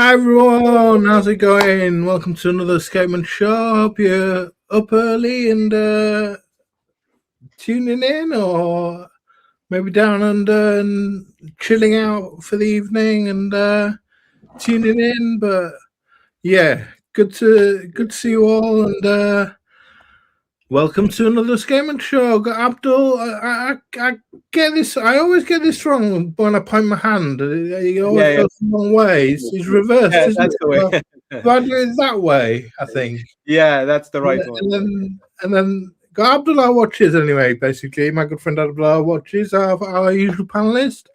Hi everyone, how's it going? Welcome to another Escapement Show. Hope you're up early and tuning in, or maybe down under and chilling out for the evening and tuning in. But yeah, good to see you all, and welcome to another Escapement Show. Got Abdul. I get this. I always get this wrong when I point my hand. He always goes the wrong way. He's reversed. Yeah, that's the way. If I do it that way, I think. Yeah, that's the right one. And then got Abdul R Watches anyway. Basically, my good friend Abdul R Watches, our usual panelist,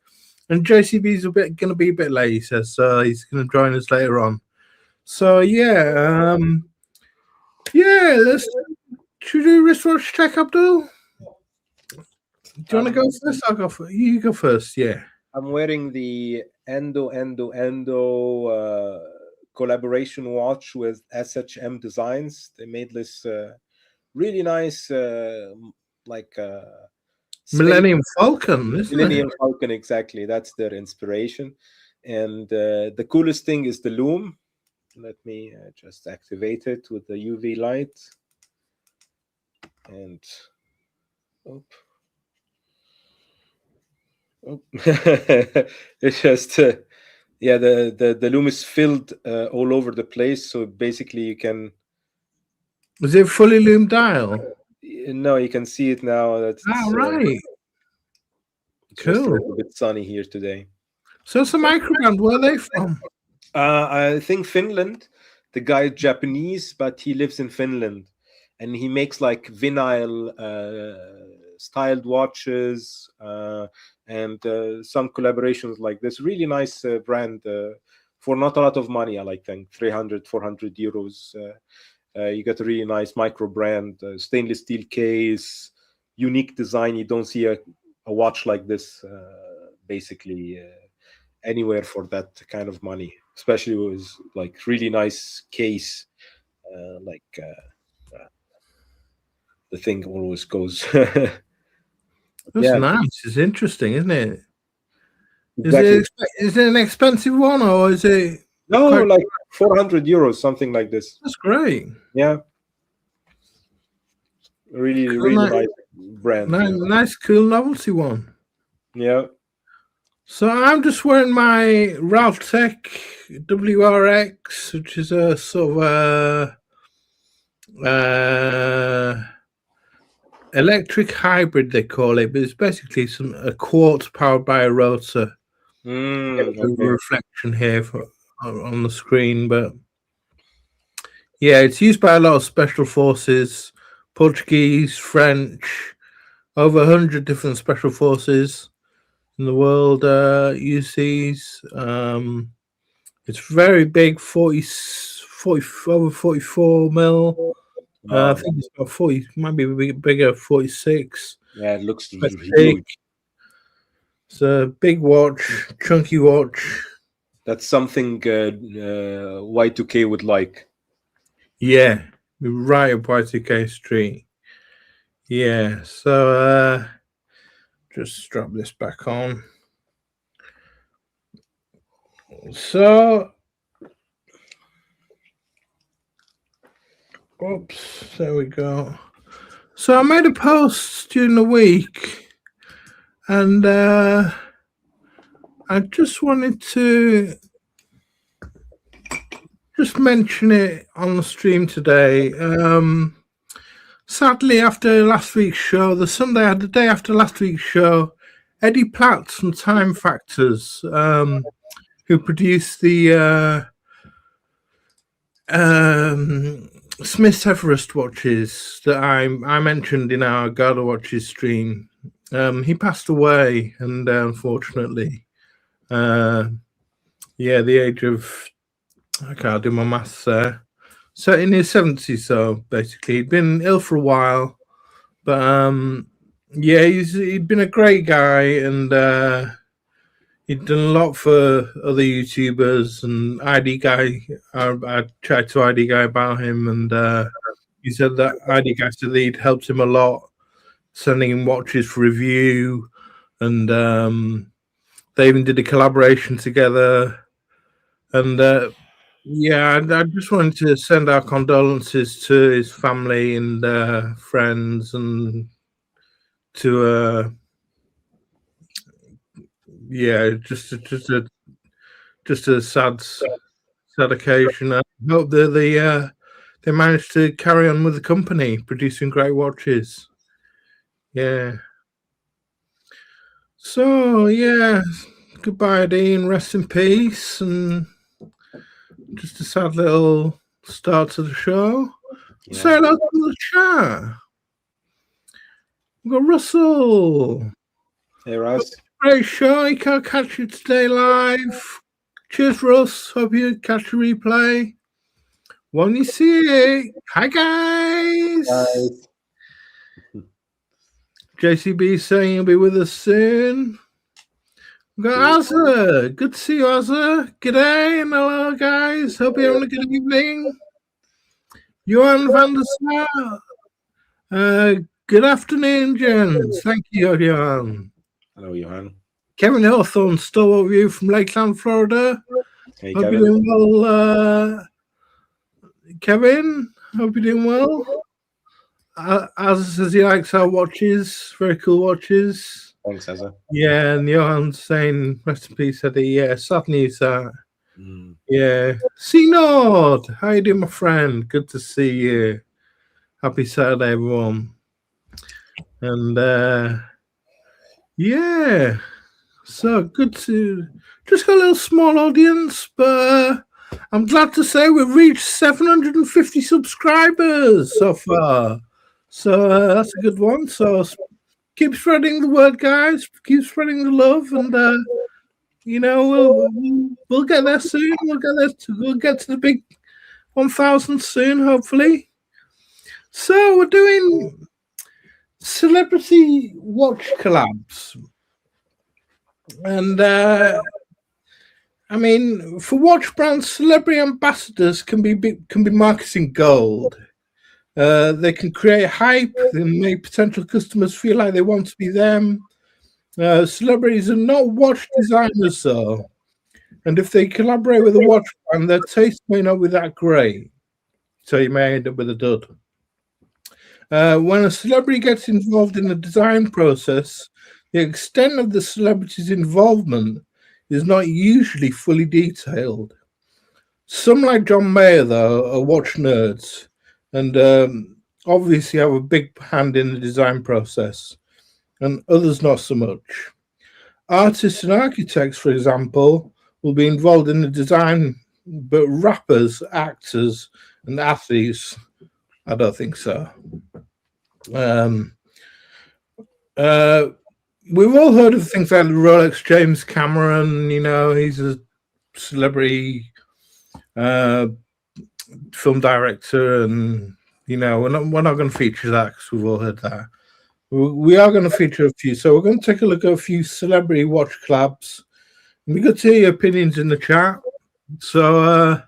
and JCB's going to be a bit late. He says so. He's going to join us later on. So yeah, let's. Should we do wristwatch check, Abdul? Do you want to go first? I'll go first. You go first, yeah. I'm wearing the Endo collaboration watch with SHM Designs. They made this really nice, Millennium Falcon, isn't Millennium Falcon, exactly. That's their inspiration. And the coolest thing is the loom. Let me just activate it with the UV light. And it's just yeah, the loom is filled all over the place, so basically you can. Was it fully loom dial? No, you can see it now. That's right. Cool. Just a little bit sunny here today. So it's a microbrand. Where are they from? I think Finland. The guy is Japanese, but he lives in Finland. And he makes like vinyl styled watches and some collaborations like this. Really nice brand for not a lot of money. I think 300, 400 euros. You get a really nice micro brand, stainless steel case, unique design. You don't see a watch like this basically anywhere for that kind of money, especially with like really nice case the thing always goes. That's nice. It's interesting, isn't it? Exactly. Is it an expensive one, or is it? No, like 400 euros, something like this. That's great. Yeah. Really nice brand. Nice, cool novelty one. Yeah. So I'm just wearing my Tech WRX, which is a sort of electric hybrid, they call it, but it's basically a quartz powered by a rotor. Reflection here on the screen, but yeah, it's used by a lot of special forces, Portuguese, French, over 100 different special forces in the world use these. It's very big, 40 over 44 mil. I think it's about 40, might be a bit bigger, 46. Yeah, it looks big. Huge. It's a big watch, chunky watch. That's something Y2K would like. Yeah, right up Y2K Street. Yeah, so just strap this back on. So, oops, there we go. So I made a post during the week, and I just wanted to just mention it on the stream today. Sadly, after last week's show, the day after last week's show, Eddie Platt from Time Factors, who produced the Smith's Everest watches that I mentioned in our Garda Watches stream, he passed away, and unfortunately, the age of, I can't do my maths there. So in his 70s, so basically he'd been ill for a while, but he'd been a great guy, and he'd done a lot for other YouTubers and ID Guy. I chatted to ID Guy about him, and he said that ID Guy said that he'd helped him a lot, sending him watches for review, and they even did a collaboration together. And Yeah, I just wanted to send our condolences to his family and friends, and to yeah, just a sad occasion. I hope that they managed to carry on with the company, producing great watches. Yeah. So yeah, goodbye, Dean. Rest in peace, and just a sad little start to the show. Yeah. Say hello to the chat. We've got Russell. Hey, Russ. Great show. He can't catch you today live. Cheers, Russ. Hope you catch a replay when you see it. Hi, guys. JCB saying he'll be with us soon. We've got Azza. Good to see you, Azza. G'day and hello, guys. Hope you're having a good evening. Johan van der Sar. Good afternoon, gents. Thank you, Johan. Hello, Johan. Kevin Hawthorne, stalwart view from Lakeland, Florida. Hey, Hope Kevin. you're doing well, Kevin. Hope you're doing well. As says he likes our watches, very cool watches. Thanks, Azza. Yeah, and Johan's saying rest in peace, Eddie. Yeah, sad news that. Yeah. C-Nord, how you doing, my friend? Good to see you. Happy Saturday, everyone. And yeah, so good to just got a little small audience, but I'm glad to say we've reached 750 subscribers so far. So that's a good one. So keep spreading the word, guys. Keep spreading the love, and you know we'll get there soon. We'll get to the big 1,000 soon, hopefully. So we're doing celebrity watch collabs, and I mean, for watch brands, celebrity ambassadors can be marketing gold. They can create hype and make potential customers feel like they want to be them. Celebrities are not watch designers, though, and if they collaborate with a watch brand, their taste may not be that great, so you may end up with a dud. When a celebrity gets involved in the design process, the extent of the celebrity's involvement is not usually fully detailed. Some, like John Mayer, though, are watch nerds and obviously have a big hand in the design process, and others not so much. Artists and architects, for example, will be involved in the design, but rappers, actors, and athletes, I don't think so. We've all heard of things like Rolex James Cameron. You know, he's a celebrity film director, and you know, we're not going to feature that because we've all heard that. We are going to feature a few, so we're going to take a look at a few celebrity watch collabs. We got to hear your opinions in the chat, so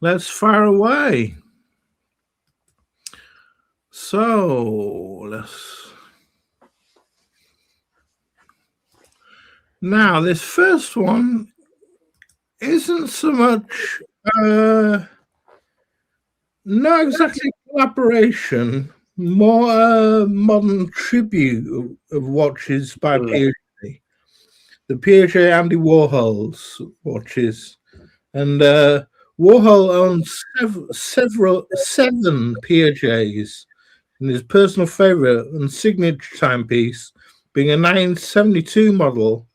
let's fire away. So now this first one isn't so much not exactly collaboration, more modern tribute of watches by Piaget. The Piaget Andy Warhol's watches, and Warhol owns seven Piagets, and his personal favorite and signature timepiece being a 1972 model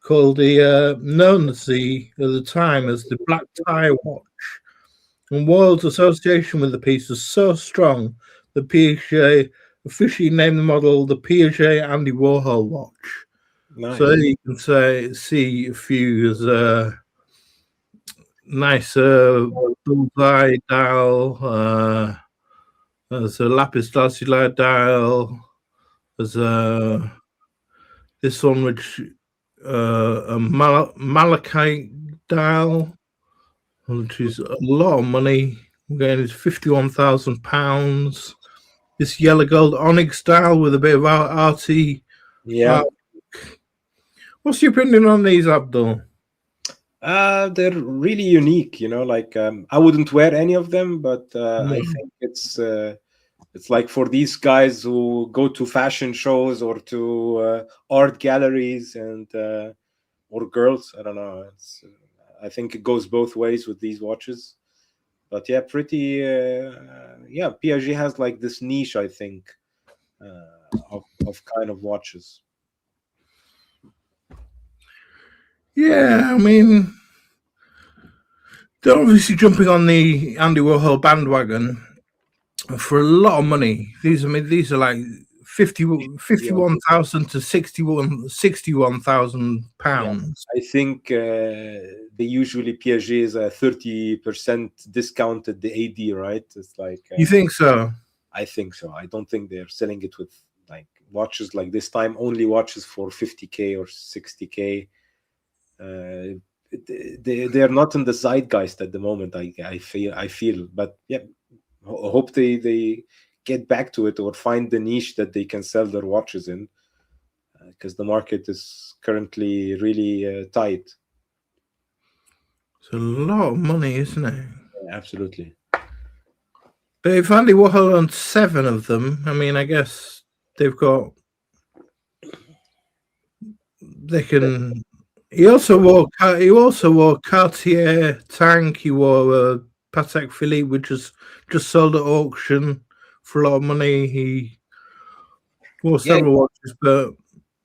called the known as the at the time as the Black Tie watch. And Warhol's association with the piece was so strong that Piaget officially named the model the Piaget Andy Warhol watch. Nice. So you can see a few as nice bullseye dial, there's a lapis lazuli dial, there's this one which a malachite dial, which is a lot of money. Again, it's £51,000. This yellow gold onyx dial with a bit of arty. Yeah. What's your opinion on these, Abdul? They're really unique, you know. Like I wouldn't wear any of them, but I No. think it's like for these guys who go to fashion shows or to art galleries and or girls. I don't know. I think it goes both ways with these watches. But yeah, pretty. Yeah, Piaget has like this niche, I think, of kind of watches. Yeah, I mean, they're obviously jumping on the Andy Warhol bandwagon for a lot of money. These are like 51,000 to 61,000 Yeah, pounds. I think they usually Piaget is a 30% discounted the AD, right? It's like You think so? I think so. I don't think they're selling it with like watches like this time only watches for 50K or 60K. They're not in the zeitgeist at the moment. I feel, but yeah, hope they get back to it or find the niche that they can sell their watches in, because the market is currently really tight. It's a lot of money, isn't it? Yeah, absolutely. But if Andy Warhol owns 7 of them, I mean, I guess they've got. They can. He also wore Cartier Tank. He wore a Patek Philippe, which is just sold at auction for a lot of money. He wore several watches, but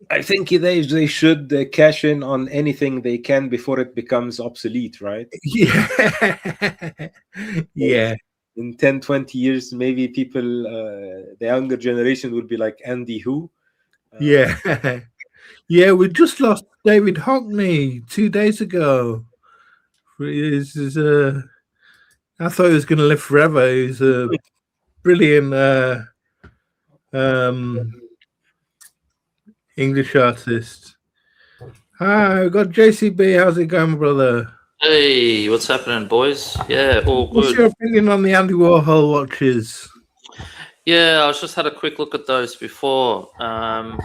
I think they should cash in on anything they can before it becomes obsolete, right? yeah, yeah, In 10, 20 years, maybe people, the younger generation will be like, Andy who? yeah, yeah. We just lost David Hockney 2 days ago. I thought he was going to live forever. He's a brilliant English artist. Hi, we got JCB. How's it going, brother? Hey, what's happening, boys? Yeah, all good. What's your opinion on the Andy Warhol watches? Yeah, I just had a quick look at those before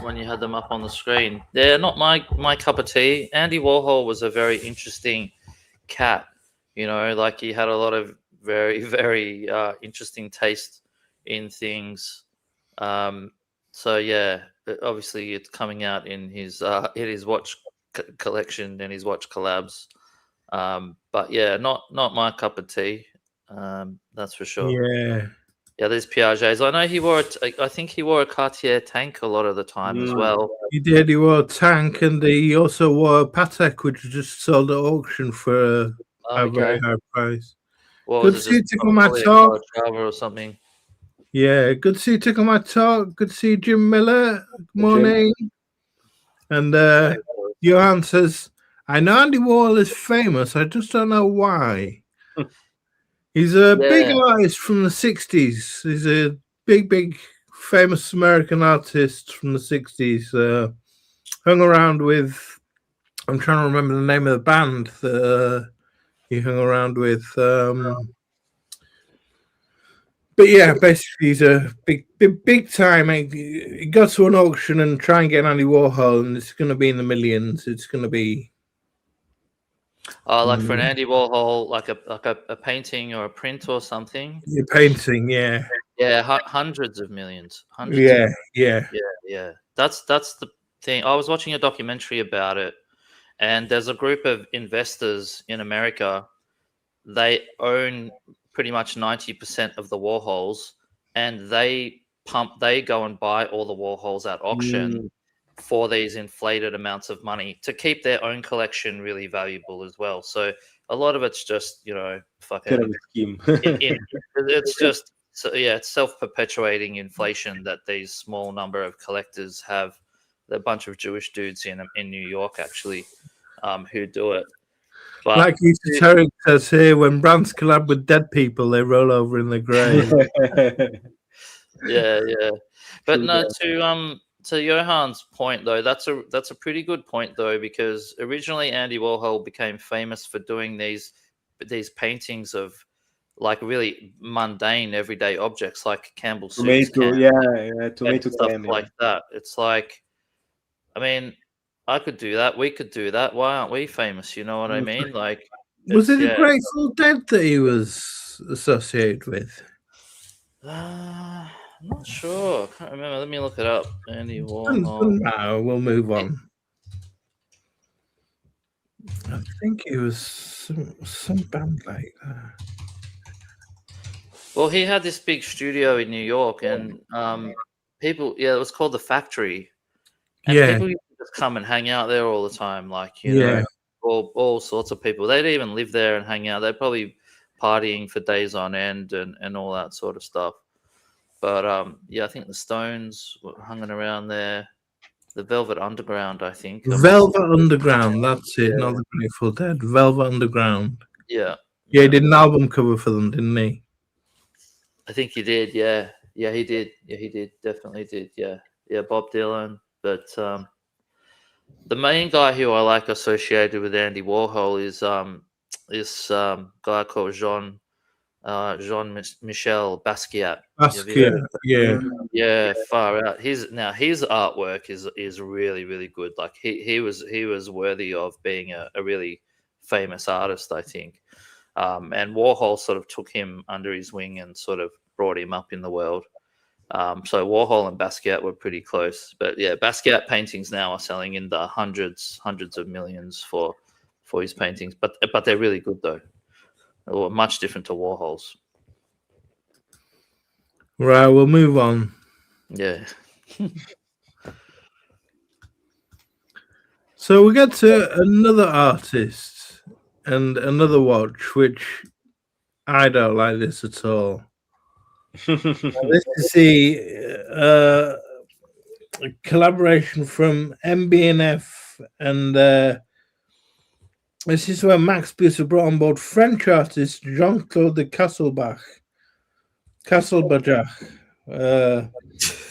when you had them up on the screen. They're not my cup of tea. Andy Warhol was a very interesting cat. You know, like he had a lot of very, very interesting taste in things. So yeah, obviously it's coming out in his watch collection and his watch collabs. But yeah, not my cup of tea. That's for sure. Yeah, Yeah, there's Piaget's. I know he wore I think he wore a Cartier Tank a lot of the time as well. he did. He wore a Tank, and he also wore a Patek, which was just sold at auction for a very high price. What Good was to it? see you Just tickle my probably a talk. Calatrava or something. Yeah, good to see you tickle my talk. Good to see you, Jim Miller. Good morning. And Johan says, I know Andy Warhol is famous. I just don't know why. He's a big artist from the 60s. He's a big, famous American artist from the 60s. Hung around with, I'm trying to remember the name of the band that he hung around with. But yeah, basically he's a big time. He got to an auction and try and get Andy Warhol, and it's going to be in the millions. It's going to be. Like for an Andy Warhol, like a painting or a print or something. Your painting, yeah. Yeah, hundreds of millions. Yeah. That's the thing. I was watching a documentary about it, and there's a group of investors in America. They own pretty much 90% of the Warhols, and they go and buy all the Warhols at auction for these inflated amounts of money to keep their own collection really valuable as well. So a lot of it's just, you know, fucking scheme. It's just, it's self-perpetuating inflation that these small number of collectors have. A bunch of Jewish dudes in New York actually who do it. But like Esoteric says here, when brands collab with dead people, they roll over in the grave. yeah. But no, to Johan's point though, that's a pretty good point though, because originally Andy Warhol became famous for doing these paintings of like really mundane everyday objects like Campbell's soup, tomato stuff can, like that. It's like, I mean, I could do that. We could do that. Why aren't we famous? You know what I mean? Like, Was it it's- the yeah. Grateful Dead that he was associated with? I'm not sure. I can't remember. Let me look it up. Andy Doesn't Warhol. matter. We'll move on. I think it was some band like that. Well, he had this big studio in New York, and people, it was called the Factory, and Yeah, people used to just come and hang out there all the time, like yeah. all sorts of people. They'd even live there and hang out. They'd probably partying for days on end and all that sort of stuff. But yeah, I think the Stones were hanging around there. The Velvet Underground, I think. Velvet Underground, that's it, not the Grateful Dead. Velvet Underground. Yeah. Yeah, he did an album cover for them, didn't he? I think he did. Yeah, he did. Yeah, he did. Definitely did. Yeah, Bob Dylan. But the main guy who I like associated with Andy Warhol is this guy called Jean Michel Basquiat. Basquiat, yeah. Yeah, far out. His artwork is really, really good. Like he was worthy of being a really famous artist, I think. And Warhol sort of took him under his wing and sort of brought him up in the world. So Warhol and Basquiat were pretty close. But yeah, Basquiat paintings now are selling in the hundreds of millions for his paintings. But they're really good though. Or much different to Warhol's. Right, we'll move on. Yeah. So we get to another artist and another watch, which I don't like this at all. This is the collaboration from MB&F, and this is where Max Busser brought on board French artist Jean-Claude de Castelbajach,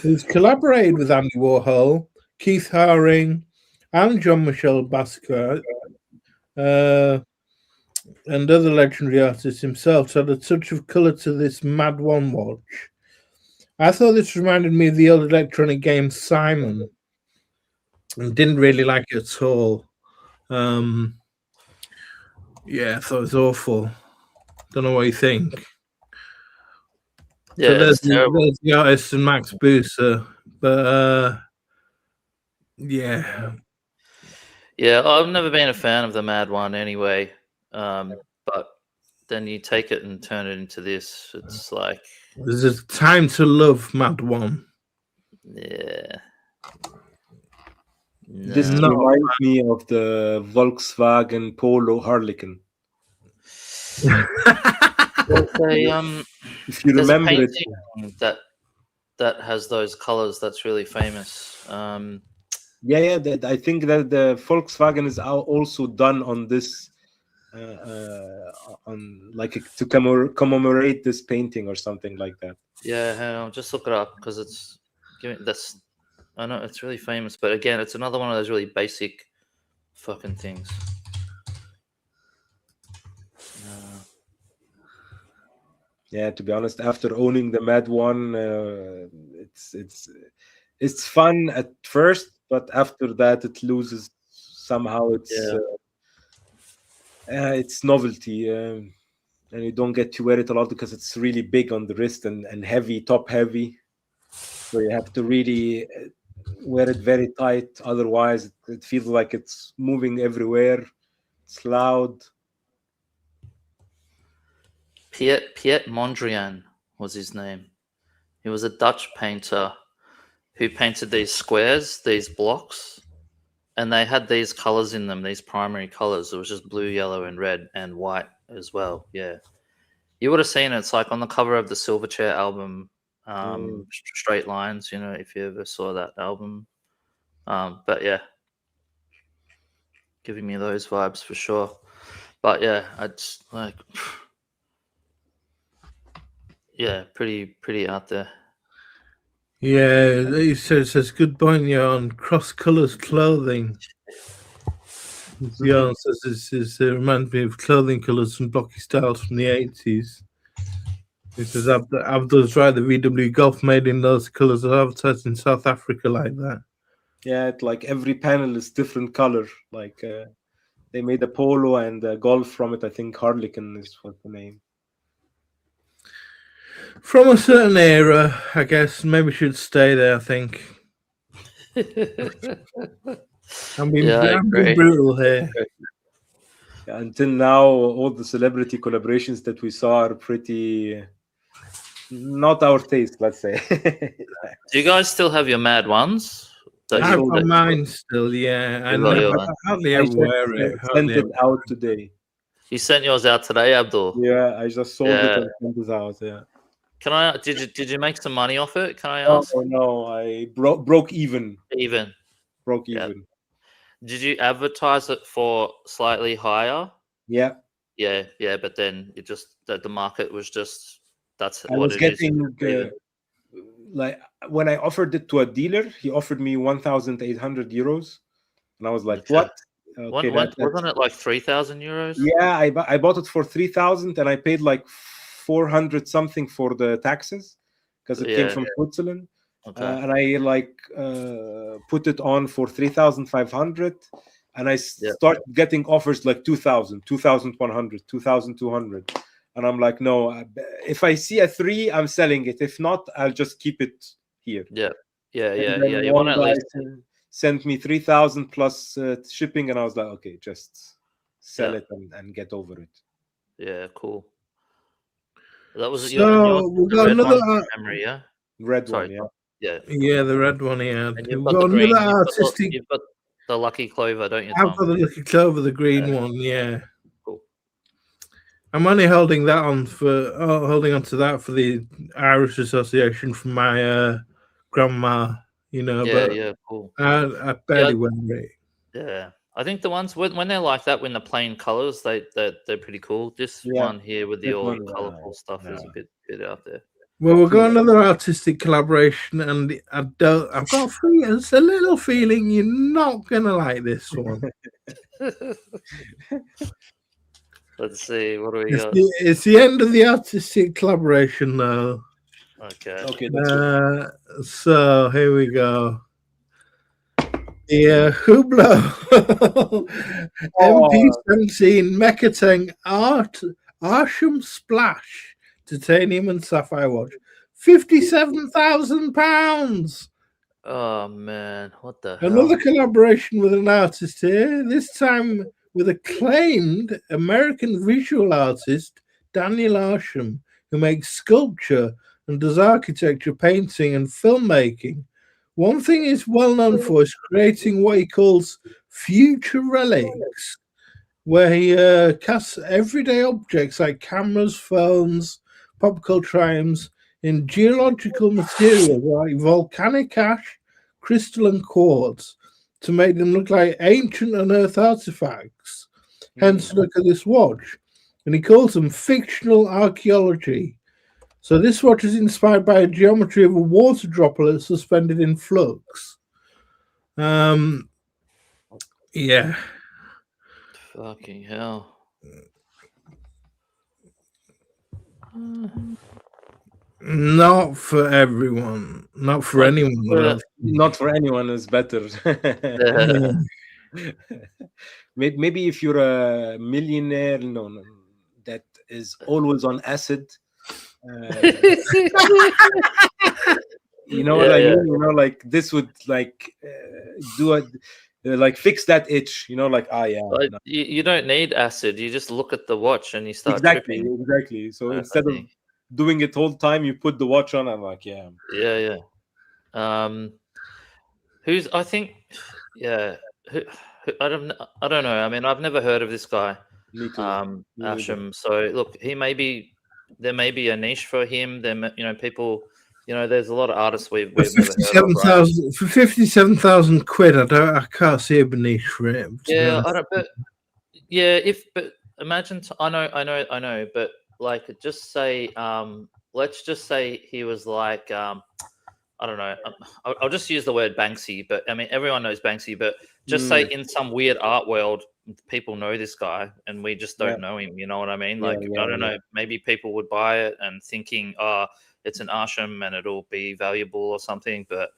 who's collaborated with Andy Warhol, Keith Haring, and Jean-Michel Basquiat, and other legendary artists himself, to add a touch of colour to this Mad One watch. I thought this reminded me of the old electronic game Simon, and didn't really like it at all. Yeah, I thought it was awful. Don't know what you think. Yeah, so there's terrible. the artist and Max Busser, but yeah. Yeah, I've never been a fan of the Mad One anyway. But then you take it and turn it into this. It's like there's a time to love Mad One. Yeah. This No. reminds me of the Volkswagen Polo Harlequin. If you there's remember a it. painting that has those colors that's really famous. Yeah, I think that the Volkswagen is also done on this, on like to commemorate this painting or something like that. Yeah, hang on, just look it up because it's that's. I know it's really famous, but again, it's another one of those really basic fucking things. Yeah, to be honest, after owning the Mad One, it's fun at first, but after that it loses somehow its novelty, and you don't get to wear it a lot because it's really big on the wrist and heavy, top heavy. So you have to really wear it very tight, otherwise it feels like it's moving everywhere. It's loud. Piet Mondrian was his name. He was a Dutch painter who painted these squares, these blocks, and they had these colors in them, these primary colors. It was just blue, yellow, and red, and white as well. Yeah. You would have seen it. It's like on the cover of the Silverchair album, Straight Lines, you know, if you ever saw that album. But yeah, giving me those vibes for sure. But yeah, I'd like, yeah, pretty out there. Yeah, he says good point. You're on cross colors clothing. Yeah, says this reminds me of clothing colors from blocky styles from the 80s. He says Abdul's right. The VW Golf made in those colors are advertised in South Africa like that. Yeah, like every panel is different color. Like they made a polo and a golf from it. I think Harlequin is what the name. From a certain era, I guess maybe should stay there. I think I'm being, Yeah, I I'm being agree. brutal here. Yeah, until now, all the celebrity collaborations that we saw are pretty not our taste, let's say. Do you guys still have your mad ones? That I've you, got that mine still. Yeah, I you got know. your I one. hardly I ever just wear it. sent Hardly it ever. out today. You sent yours out today, Abdul. Yeah, I just sold it Yeah. and sent it out. Yeah. Can I? Did you make some money off it? Can I Oh ask? no, I broke even. Even. Broke Yeah. even. Did you advertise it for slightly higher? Yeah. Yeah, yeah, but then it just that the market was just that's I what was it is. getting like when I offered it to a dealer, he offered me 1,800 euros, and I was like, Okay. "What? Okay, Wasn't that's it like 3,000 euros? yeah." I bought it for 3,000, and I paid like 400 something for the taxes because it came Yeah. from Switzerland. Okay. And I like put it on for 3,500, and I start getting offers like 2,000, 2,100, 2,200, and I'm like, no, if I see a 3, I'm selling it. If not, I'll just keep it here. Yeah. Yeah. And Yeah. then Yeah. You one want to at guy least. sent me 3,000 plus shipping, and I was like, okay, just sell it and get over it. Yeah. Cool. That was So we've the got red another. one from memory, yeah. Red Sorry. one, yeah. Yeah. Yeah, the red one he had. And you've We've got the got green. another artistic. You've got the lucky clover, don't you, I've Tom? got the Lucky Clover, the green Yeah. one. Yeah. Cool. I'm only holding that on for holding on to that for the Irish Association from my grandma. You know, Yeah. but Yeah. Cool. I barely wear it. Yeah, I think the ones when they're like that, when the plain colors, they're pretty cool. This one here with the This all one, colorful stuff is a bit out there. Well, we've got another artistic collaboration, and I've got it's a little feeling you're not gonna like this one. Let's see, what do we got? It's the end of the artistic collaboration, though. Okay. Okay, that's good. So here we go. The Hublot MP17 Mekateng Arsham Splash Titanium and Sapphire watch, £57,000. Oh man, what the hell? Another collaboration with an artist here, this time with acclaimed American visual artist Daniel Arsham, who makes sculpture and does architecture, painting, and filmmaking. One thing he's well known for is creating what he calls future relics, where he casts everyday objects like cameras, phones, pop culture items in geological materials like volcanic ash, crystal, and quartz to make them look like ancient unearthed artifacts. Hence, look at this watch. And he calls them fictional archaeology. So this watch is inspired by a geometry of a water droplet suspended in flux. Yeah. Fucking hell. Not for everyone. Not for anyone. Not for anyone is better. Maybe if you're a millionaire, no, that is always on acid. You know what I mean? You know, like this would like do a like fix that itch. You know, like Like, no. you don't need acid. You just look at the watch and you start exactly. tripping. So instead of doing it whole time, you put the watch on. I'm like, yeah. Who's? I think, yeah. I don't know. I mean, I've never heard of this guy, Arsham. So look, there may be a niche for him. There, people. There's a lot of artists we've never heard of. Right? For 57,000 quid, I can't see a niche for it. Yeah, I don't. But but imagine. I know. But like, just say, let's just say he was like, I don't know. I'll just use the word Banksy, but I mean everyone knows Banksy. But just say in some weird art world, people know this guy, and we just don't know him. You know what I mean? Like I don't know. Maybe people would buy it and thinking, it's an Arsham and it'll be valuable or something. But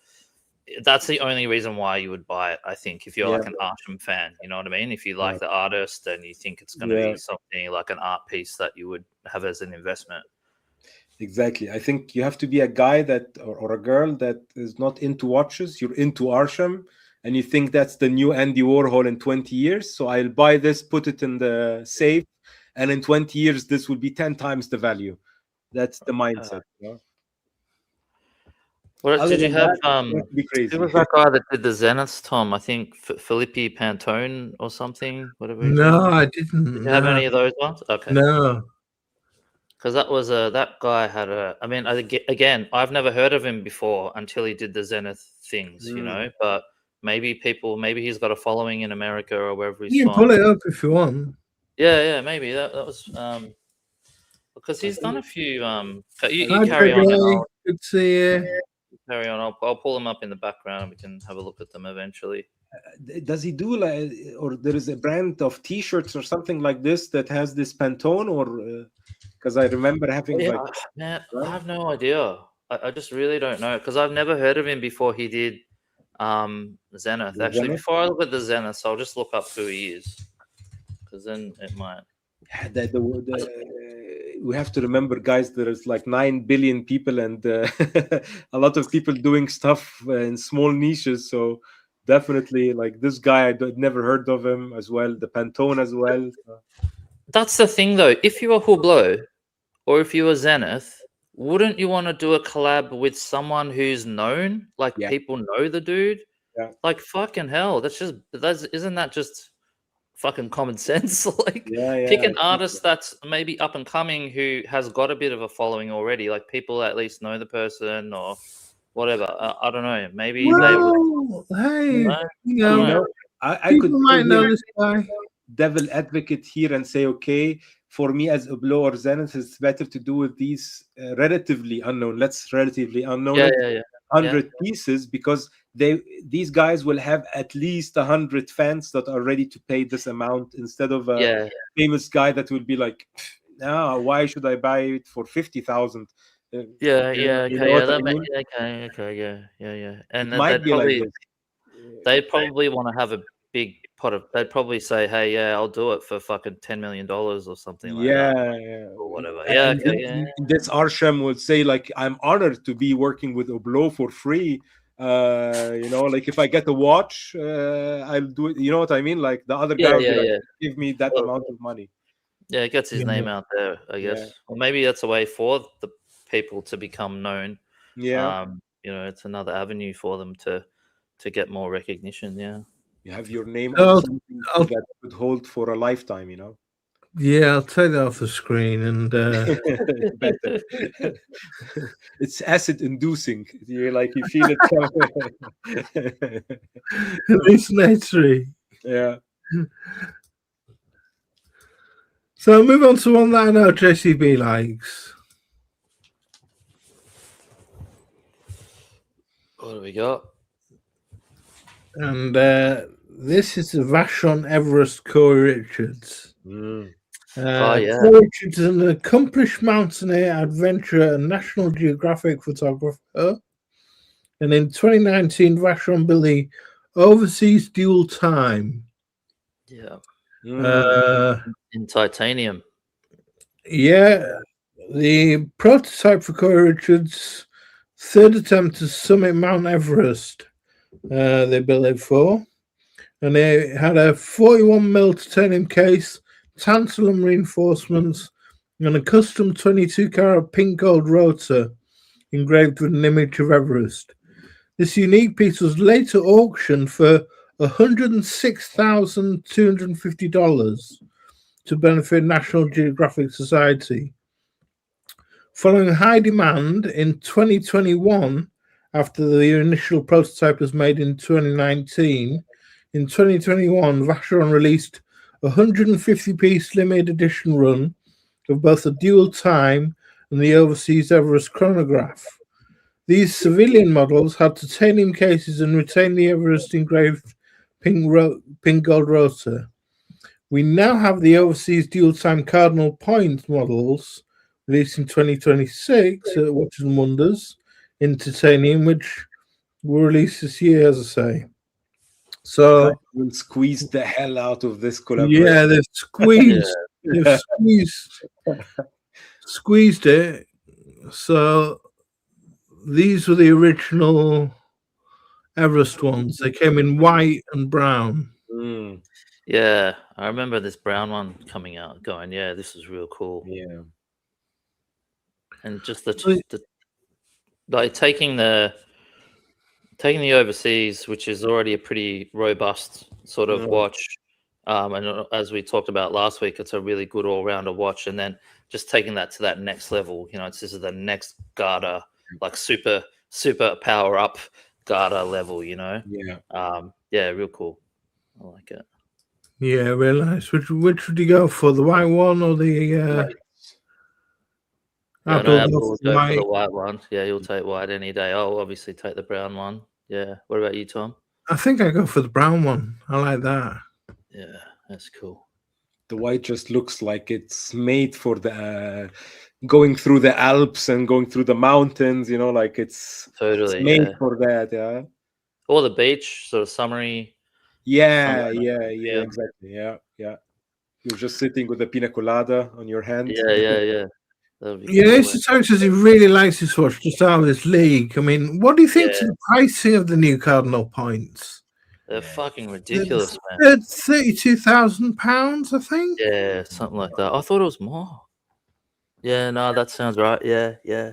that's the only reason why you would buy it, I think, if you're Yeah. like an Arsham fan, you know what I mean? If you like Yeah. the artist and you think it's going to Yeah. be something like an art piece that you would have as an investment. Exactly. I think you have to be a guy that or a girl that is not into watches. You're into Arsham, and you think that's the new Andy Warhol in 20 years. So I'll buy this, put it in the safe, and in 20 years this will be 10 times the value. That's the mindset. You know? What Other did you than have? that, you have to be crazy. Who was that guy that did the Zeniths, Tom? I think Philippe Pantone or something. Whatever. His name No, was. I didn't. Did you have No. any of those ones? Okay. No. Because that was that guy had a. I mean, again, I've never heard of him before until he did the Zenith things, you know. But maybe he's got a following in America or wherever he's You can from. pull it up if you want. Yeah, maybe that was because he's done a few. You Hi, carry on. And Gregory. Good to see you. carry on. I'll pull them up in the background and we can have a look at them eventually. Does he do like, or there is a brand of T-shirts or something like this that has this Pantone, or because I remember having Yeah, like, man, I have no idea. I just really don't know because I've never heard of him before he did Zenith. The Actually, Zenith? before I look at the Zenith, I'll just look up who he is because then it might. We have to remember, guys, there is like 9 billion people and a lot of people doing stuff in small niches. So definitely, like this guy, I'd never heard of him as well. The Pantone as well. That's the thing, though. If you were Hublot or if you were Zenith, wouldn't you want to do a collab with someone who's known? Like Yeah. people know the dude. Yeah. Like fucking hell, isn't that just fucking common sense? Like pick an artist that's maybe up and coming who has got a bit of a following already. Like people at least know the person or whatever. I don't know. Maybe they would. Hey, I could people might know this guy. Devil advocate here and say, okay, for me as Hublot or Zenith, it's better to do with these relatively unknown. 100 pieces, because these guys will have at least 100 fans that are ready to pay this amount instead of a famous guy that will be like, no, why should I buy it for 50,000? Okay. And they'd probably want to have a big pot of. They'd probably say, "Hey, yeah, I'll do it for fucking $10 million or something like that, or whatever." This Arsham would say, like, I'm honored to be working with Hublot for free. Like if I get a watch, I'll do it. You know what I mean? Like the other guy will give me that amount of money. Yeah, it gets his name out there, I guess. Or maybe that's a way for the people to become known. It's another avenue for them to get more recognition. You have your name on something that could hold for a lifetime, you know. Yeah, I'll take that off the screen and better. It's acid inducing. You're like, you feel it coming. Hallucinatory. Yeah. So I'll move on to one that I know JCB likes. What do we got? And this is the Vacheron Everest Corey Richards. Mm. Corey Richards is an accomplished mountaineer, adventurer, and National Geographic photographer. And in 2019, Vacheron built the Overseas Dual Time. Yeah. In titanium. Yeah. The prototype for Corey Richards' third attempt to summit Mount Everest. They built it for. And they had a 41mm titanium case, tantalum reinforcements, and a custom 22-carat pink gold rotor engraved with an image of Everest. This unique piece was later auctioned for $106,250 to benefit National Geographic Society. Following high demand in 2021, after the initial prototype was made in 2019, in 2021, Vacheron released a 150-piece limited edition run of both the Dual Time and the Overseas Everest chronograph. These civilian models had titanium cases and retained the Everest engraved pink gold rotor. We now have the Overseas Dual Time Cardinal Point models released in 2026 at Watches and Wonders in titanium, which Will release this year, as I say. So we'll squeeze the hell out of this collaboration. yeah, they've squeezed it. So these were the original Everest ones. They came in white and brown. Mm, Yeah, I remember this brown one coming out, going, "Yeah, this is real cool." yeah. And just the like taking the overseas, which is already a pretty robust sort of watch. And as we talked about last week, it's a really good all-rounder watch. And then just taking that to that next level, you know, this is the next Garda, like super power up Garda level, you know. Yeah. Real cool. I like it. Yeah, real nice. Which would you go for, the white one or the? Abdul will go for the white one. Yeah, you'll take white any day. I'll obviously take the brown one. Yeah. What about you, Tom? I think I go for the brown one. I like that. Yeah, that's cool. The white just looks like it's made for the going through the Alps and going through the mountains, you know, like it's made for that. Yeah. Or the beach, sort of summery. Yeah, exactly. Yeah. You're just sitting with a pina colada on your hand. Yeah. Mr. says he really likes this watch, just out of this league. I mean, what do you think to the pricing of the new Cardinal points? They're fucking ridiculous, man. They're £32,000, I think. Yeah, something like that. I thought it was more. Yeah, no, that sounds right. Yeah.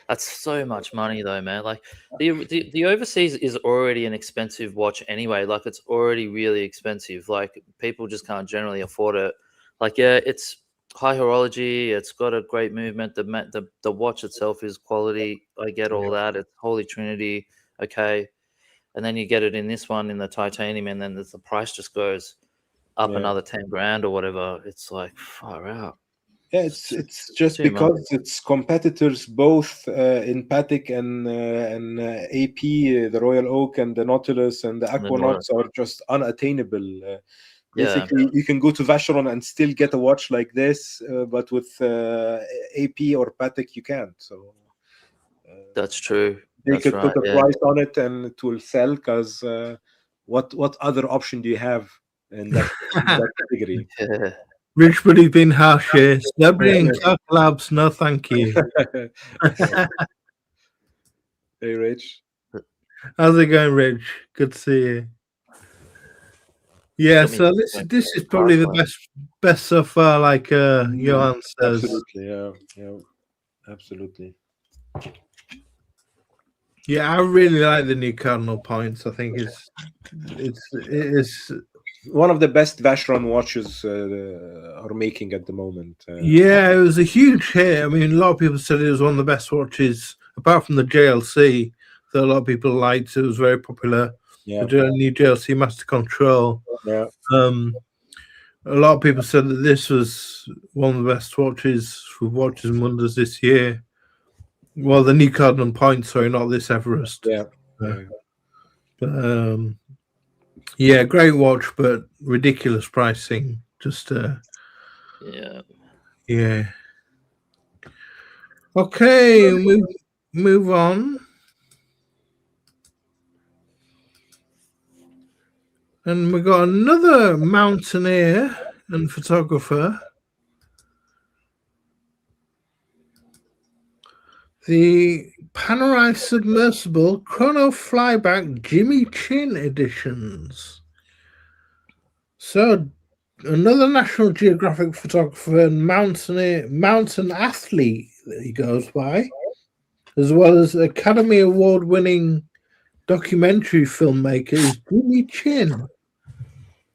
That's so much money, though, man. Like the overseas is already an expensive watch anyway. Like it's already really expensive. Like people just can't generally afford it. Like it's high horology. It's got a great movement. The watch itself is quality. I get all that. It's Holy Trinity. Okay. And then you get it in this one in the titanium, and then the price just goes up another 10 grand or whatever. It's like far out. Yeah, it's just because it's competitors both in Patek and AP, the Royal Oak and the Nautilus and the Aquanauts are just unattainable. Basically, you can go to Vacheron and still get a watch like this, but with AP or Patek you can't. So that's true. They could put a price on it and it will sell, because what other option do you have in that category? Yeah. Rich Buddy been harsh here. Celebrity and Clark Labs, no thank you. Hey, Rich. How's it going, Rich? Good to see you. Yeah, so this is probably the best so far, like Johan says. Absolutely, yeah, absolutely. Yeah, I really like the new Cardinal points. I think it is one of the best Vacheron watches are making at the moment. Yeah, it was a huge hit. I mean, a lot of people said it was one of the best watches, apart from the JLC, that a lot of people liked. It was very popular. Yeah. The new JLC Master Control. Yeah. A lot of people said that this was one of the best watches for Watches and Wonders this year. Well, the new Cardinal points, sorry, not this Everest. Yeah. But yeah, great watch, but ridiculous pricing. Just yeah. Okay, move on. And we got another mountaineer and photographer. The Panerai Submersible Chrono Flyback Jimmy Chin editions. So, another National Geographic photographer and mountain athlete that he goes by, as well as Academy Award-winning documentary filmmaker, is Jimmy Chin.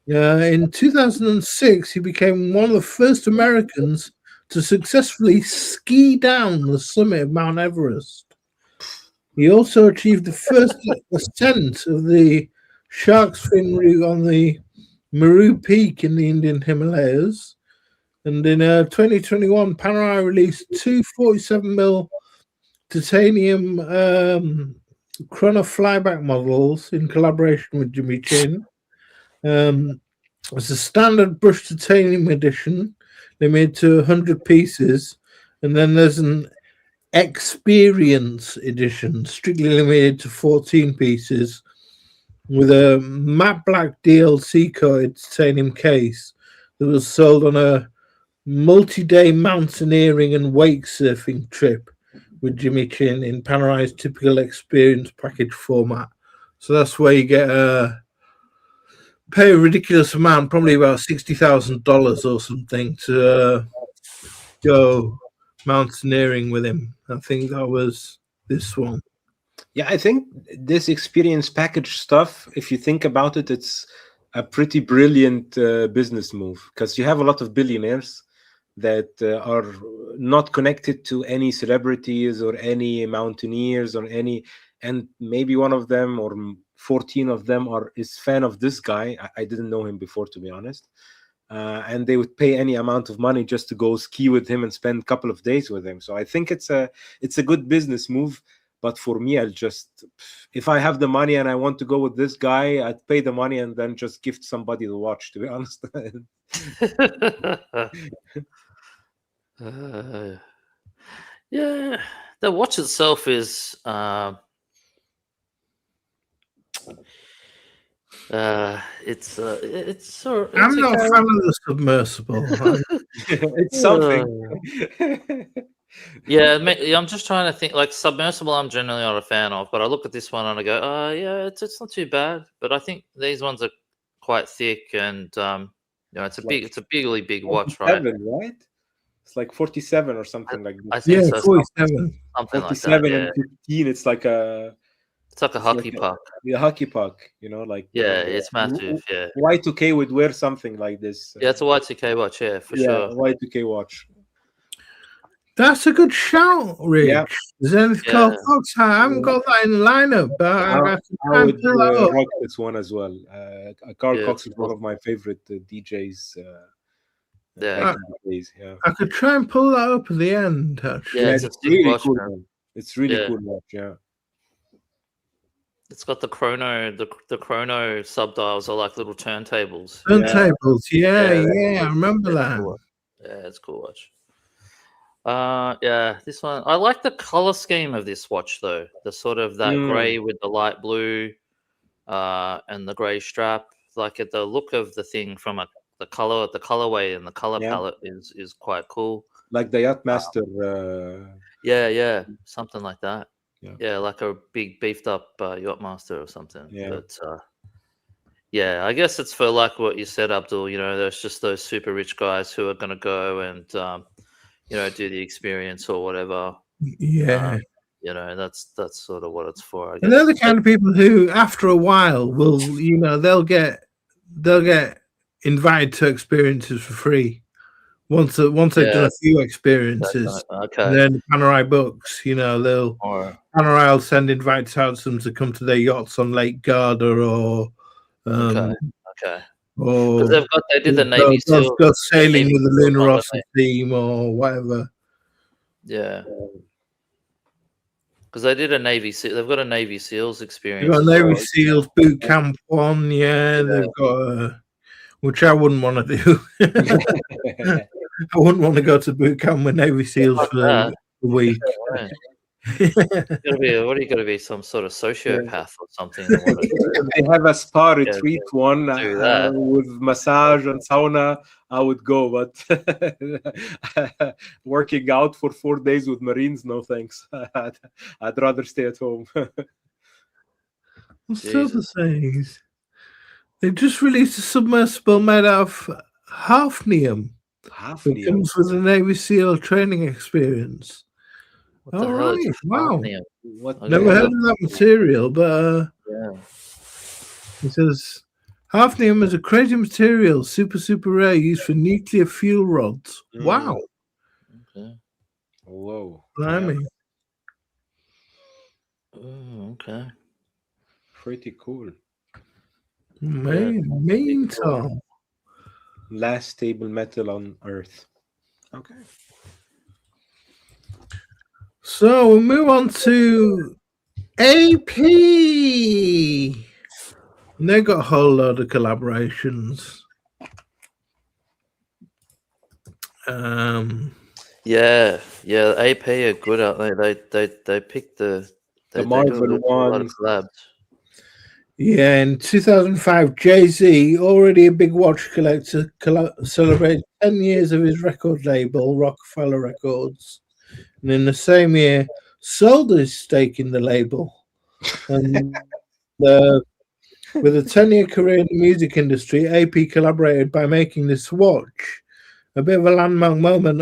In 2006, he became one of the first Americans to successfully ski down the summit of Mount Everest. He also achieved the first ascent of the Shark's Fin route on the Meru Peak in the Indian Himalayas. And in 2021, Panerai released two 47mm titanium chrono flyback models in collaboration with Jimmy Chin. It's a standard brushed titanium edition, limited to 100 pieces, and then there's an Experience Edition, strictly limited to 14 pieces, with a matte black DLC coated titanium case that was sold on a multi-day mountaineering and wake surfing trip with Jimmy Chin in Panerai typical experience package format. So that's where you get pay a ridiculous amount, probably about $60,000 or something, to go mountaineering with him. I think that was this one. Yeah, I think this experience package stuff, if you think about it, it's a pretty brilliant business move, because you have a lot of billionaires that are not connected to any celebrities or any mountaineers or any, and maybe one of them or 14 of them is fan of this guy. I didn't know him before, to be honest. And they would pay any amount of money just to go ski with him and spend a couple of days with him. So I think it's a good business move. But for me, I'll just, if I have the money and I want to go with this guy, I'd pay the money and then just gift somebody the watch, to be honest. Yeah, the watch itself is it's I'm not a fan of the submersible. It's something. Yeah, I'm just trying to think. Like submersible, I'm generally not a fan of, but I look at this one and I go, yeah, it's not too bad. But I think these ones are quite thick, and it's a big watch, right? Right? It's like 47 or something like this. I think so. 47. Something 47 like that, and 15. It's like a hockey puck. A hockey puck, like it's massive. Yeah, Y2K would wear something like this. Yeah, it's a Y2K watch. Yeah, for sure. Y2K watch. That's a good shout, Rich. Yeah. Is there anything called Fox? I haven't got that in the lineup, but I would rock this one as well. Carl Cox is one of my favorite DJs. Yeah. I could try and pull that up at the end, actually. Yeah, it's really cool. Man. It's really cool watch, yeah. It's got the chrono, the chrono subdials are like little turntables. Turntables, yeah, I remember that. Cool. Yeah, it's a cool watch. This one. I like the color scheme of this watch though. The sort of that gray with the light blue, and the gray strap. Like the look of the thing from the colorway and the color palette is quite cool. Like the Yachtmaster. Something like that. Yeah, like a big beefed up Yachtmaster or something. Yeah. But I guess it's for like what you said, Abdul. There's just those super rich guys who are going to go and do the experience or whatever. Yeah. That's sort of what it's for, I guess. And they're the kind of people who, after a while, will they'll get invited to experiences for free. Once they've done a few experiences, then Panerai books, Panerai will send invites out to them to come to their yachts on Lake Garda or or they did the Navy SEAL, go sailing with the Lunarossa team or whatever. Yeah, because they did a Navy SEAL. They've got a Navy SEALs experience. They've got a Navy SEALs boot camp one. They've got which I wouldn't want to do. I wouldn't want to go to boot camp with Navy SEAls for a week. What are you going to be, some sort of sociopath or something? They have a spa retreat one with massage and sauna. I would go, but working out for 4 days with Marines, no thanks. I'd rather stay at home. What's the other things? They just released a submersible made out of hafnium. It comes with a Navy SEAL training experience. All right, wow. Never heard of that material, but it says hafnium is a crazy material, super rare, used for nuclear fuel rods. Wow. Okay. Whoa. Blimey. Okay. Pretty cool. Mean Tom. Last stable metal on Earth. Okay. So we'll move on to AP. And they've got a whole load of collaborations. Yeah, yeah. AP are good out there. They pick the they do Marvel a lot of ones. collabs. Yeah, in 2005, Jay-Z, already a big watch collector, celebrated 10 years of his record label, Rockefeller Records. And in the same year, sold his stake in the label. And with a 10-year career in the music industry, AP collaborated by making this watch. A bit of a landmark moment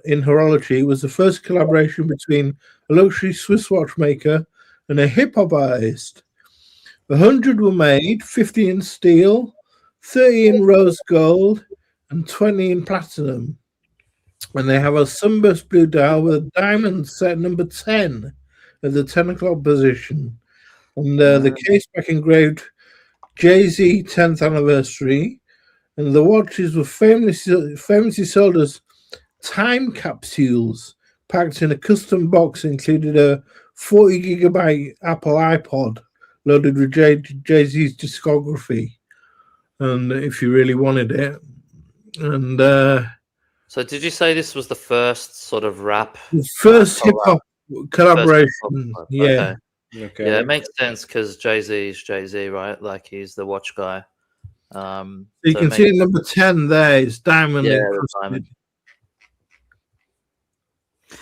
in horology. It was the first collaboration between a luxury Swiss watchmaker and a hip-hop artist. 100 were made, 50 in steel, 30 in rose gold, and 20 in platinum. And they have a sunburst blue dial with a diamond set number 10 at the 10 o'clock position. And the case back engraved Jay-Z 10th anniversary. And the watches were famously sold as time capsules packed in a custom box, included a 40 gigabyte Apple iPod loaded with Jay-Z's discography, and if you really wanted it. And So did you say this was the first sort of rap? the first hip hop collaboration. hip-hop? Yeah. Okay. Yeah, it makes sense because Jay-Z is Jay-Z, right? Like he's the watch guy. So you can see number 10 there is diamond encrusted.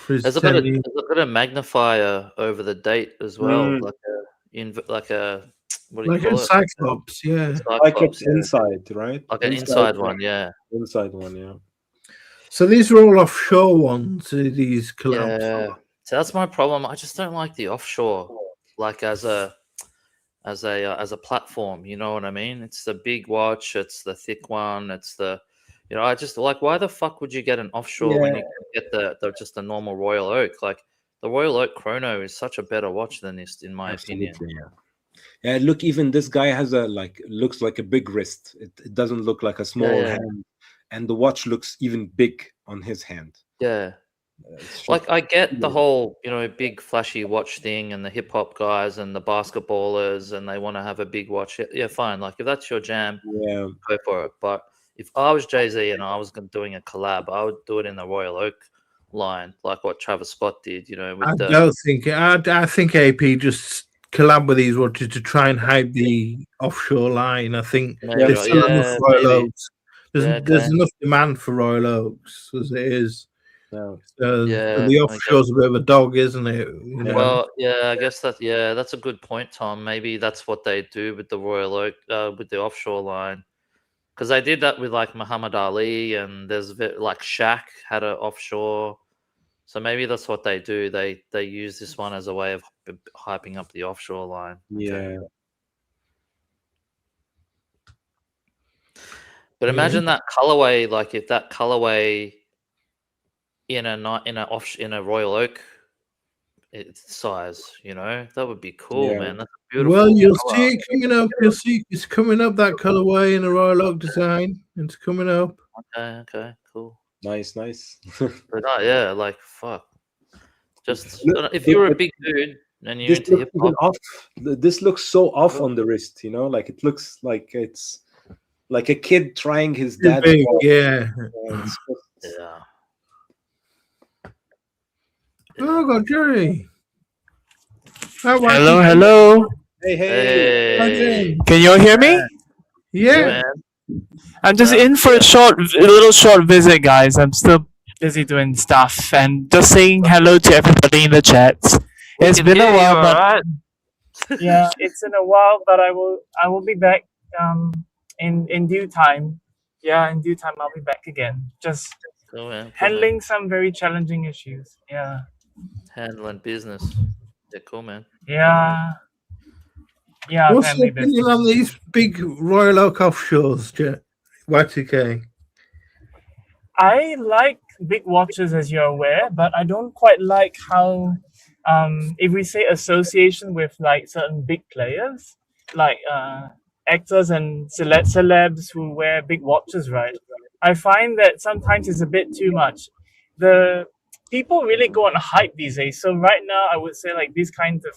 There's a bit of magnifier over the date as well, like a what do you call it? Cyclops, yeah. Cyclops inside, right? Like an inside one, yeah. Inside one, yeah. So these are all offshore ones, these collabs. Yeah. So that's my problem. I just don't like the offshore, like as a platform. You know what I mean? It's the big watch. It's the thick one. It's the, I just like, why the fuck would you get an offshore when you can get the just a normal Royal Oak? Like the Royal Oak Chrono is such a better watch than this, in my opinion. Yeah, look, even this guy has looks like a big wrist. It doesn't look like a small hand, and the watch looks even big on his hand. Yeah. Like I get the whole, big flashy watch thing, and the hip hop guys and the basketballers, and they want to have a big watch. Yeah, fine. Like if that's your jam, go for it. But if I was Jay-Z and I was doing a collab, I would do it in the Royal Oak line, like what Travis Scott did. I think AP just collab with these watches to try and hype the offshore line. I think there's still enough Royal Oaks. There's enough demand for Royal Oaks as it is. The offshore's a bit of a dog, isn't it? Well, yeah, I guess that's a good point, Tom. Maybe that's what they do with the Royal Oak, with the offshore line, because they did that with like Muhammad Ali, and there's like Shaq had an offshore. So maybe that's what they do. They use this one as a way of hyping up the offshore line. Yeah. But imagine that colorway, like if that colorway in a Royal Oak size, that would be cool, man. That's beautiful. Well, you'll see it coming up. You'll see it's coming up, that colorway in a Royal Oak design. It's coming up. Okay, cool. Nice. But yeah, like fuck. Just if you were a big dude and you're into hip hop, this looks so off on the wrist, like it looks like it's like a kid trying his dad's watch. Yeah. Yeah. Oh, got Jerry. Hello. Hey. Can you all hear me? Yeah. I'm just in for a little short visit, guys. I'm still busy doing stuff and just saying hello to everybody in the chat. It's been a while, but yeah, it's in a while, but I will be back in due time. Yeah, in due time I'll be back again. Just handling some very challenging issues. Yeah. Handling business. Yeah, cool, man. Yeah. What's your opinion on these big Royal Oak offshores, Y2K? I like big watches, as you're aware, but I don't quite like how, if we say association with like certain big players, like actors and celebs who wear big watches, right? I find that sometimes it's a bit too much. The people really go on hype these days. So right now, I would say like these kinds of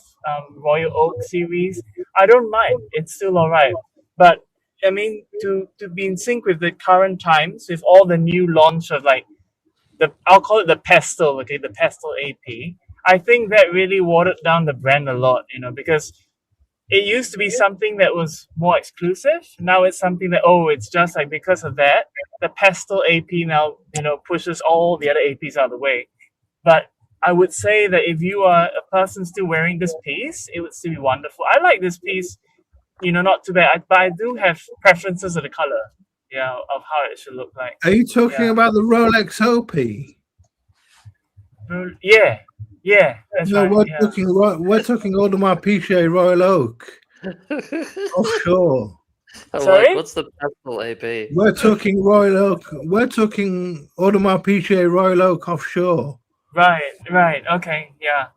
Royal Oak series, I don't mind. It's still all right. But I mean, to be in sync with the current times, with all the new launch of like I'll call it the Pestle, okay, the Pestle AP. I think that really watered down the brand a lot, because it used to be something that was more exclusive. Now it's something that, it's just like because of that, the Pestle AP now, pushes all the other APs out of the way. But I would say that if you are a person still wearing this piece, it would still be wonderful. I like this piece, not too bad, but I do have preferences of the color, of how it should look like. Are you talking about the Rolex OP? Yeah, that's No, right. we're talking Audemars Piguet Royal Oak offshore. Sorry? What's the Pestle AP? We're talking Royal Oak. We're talking Audemars Piguet Royal Oak offshore. Right. Okay, yeah.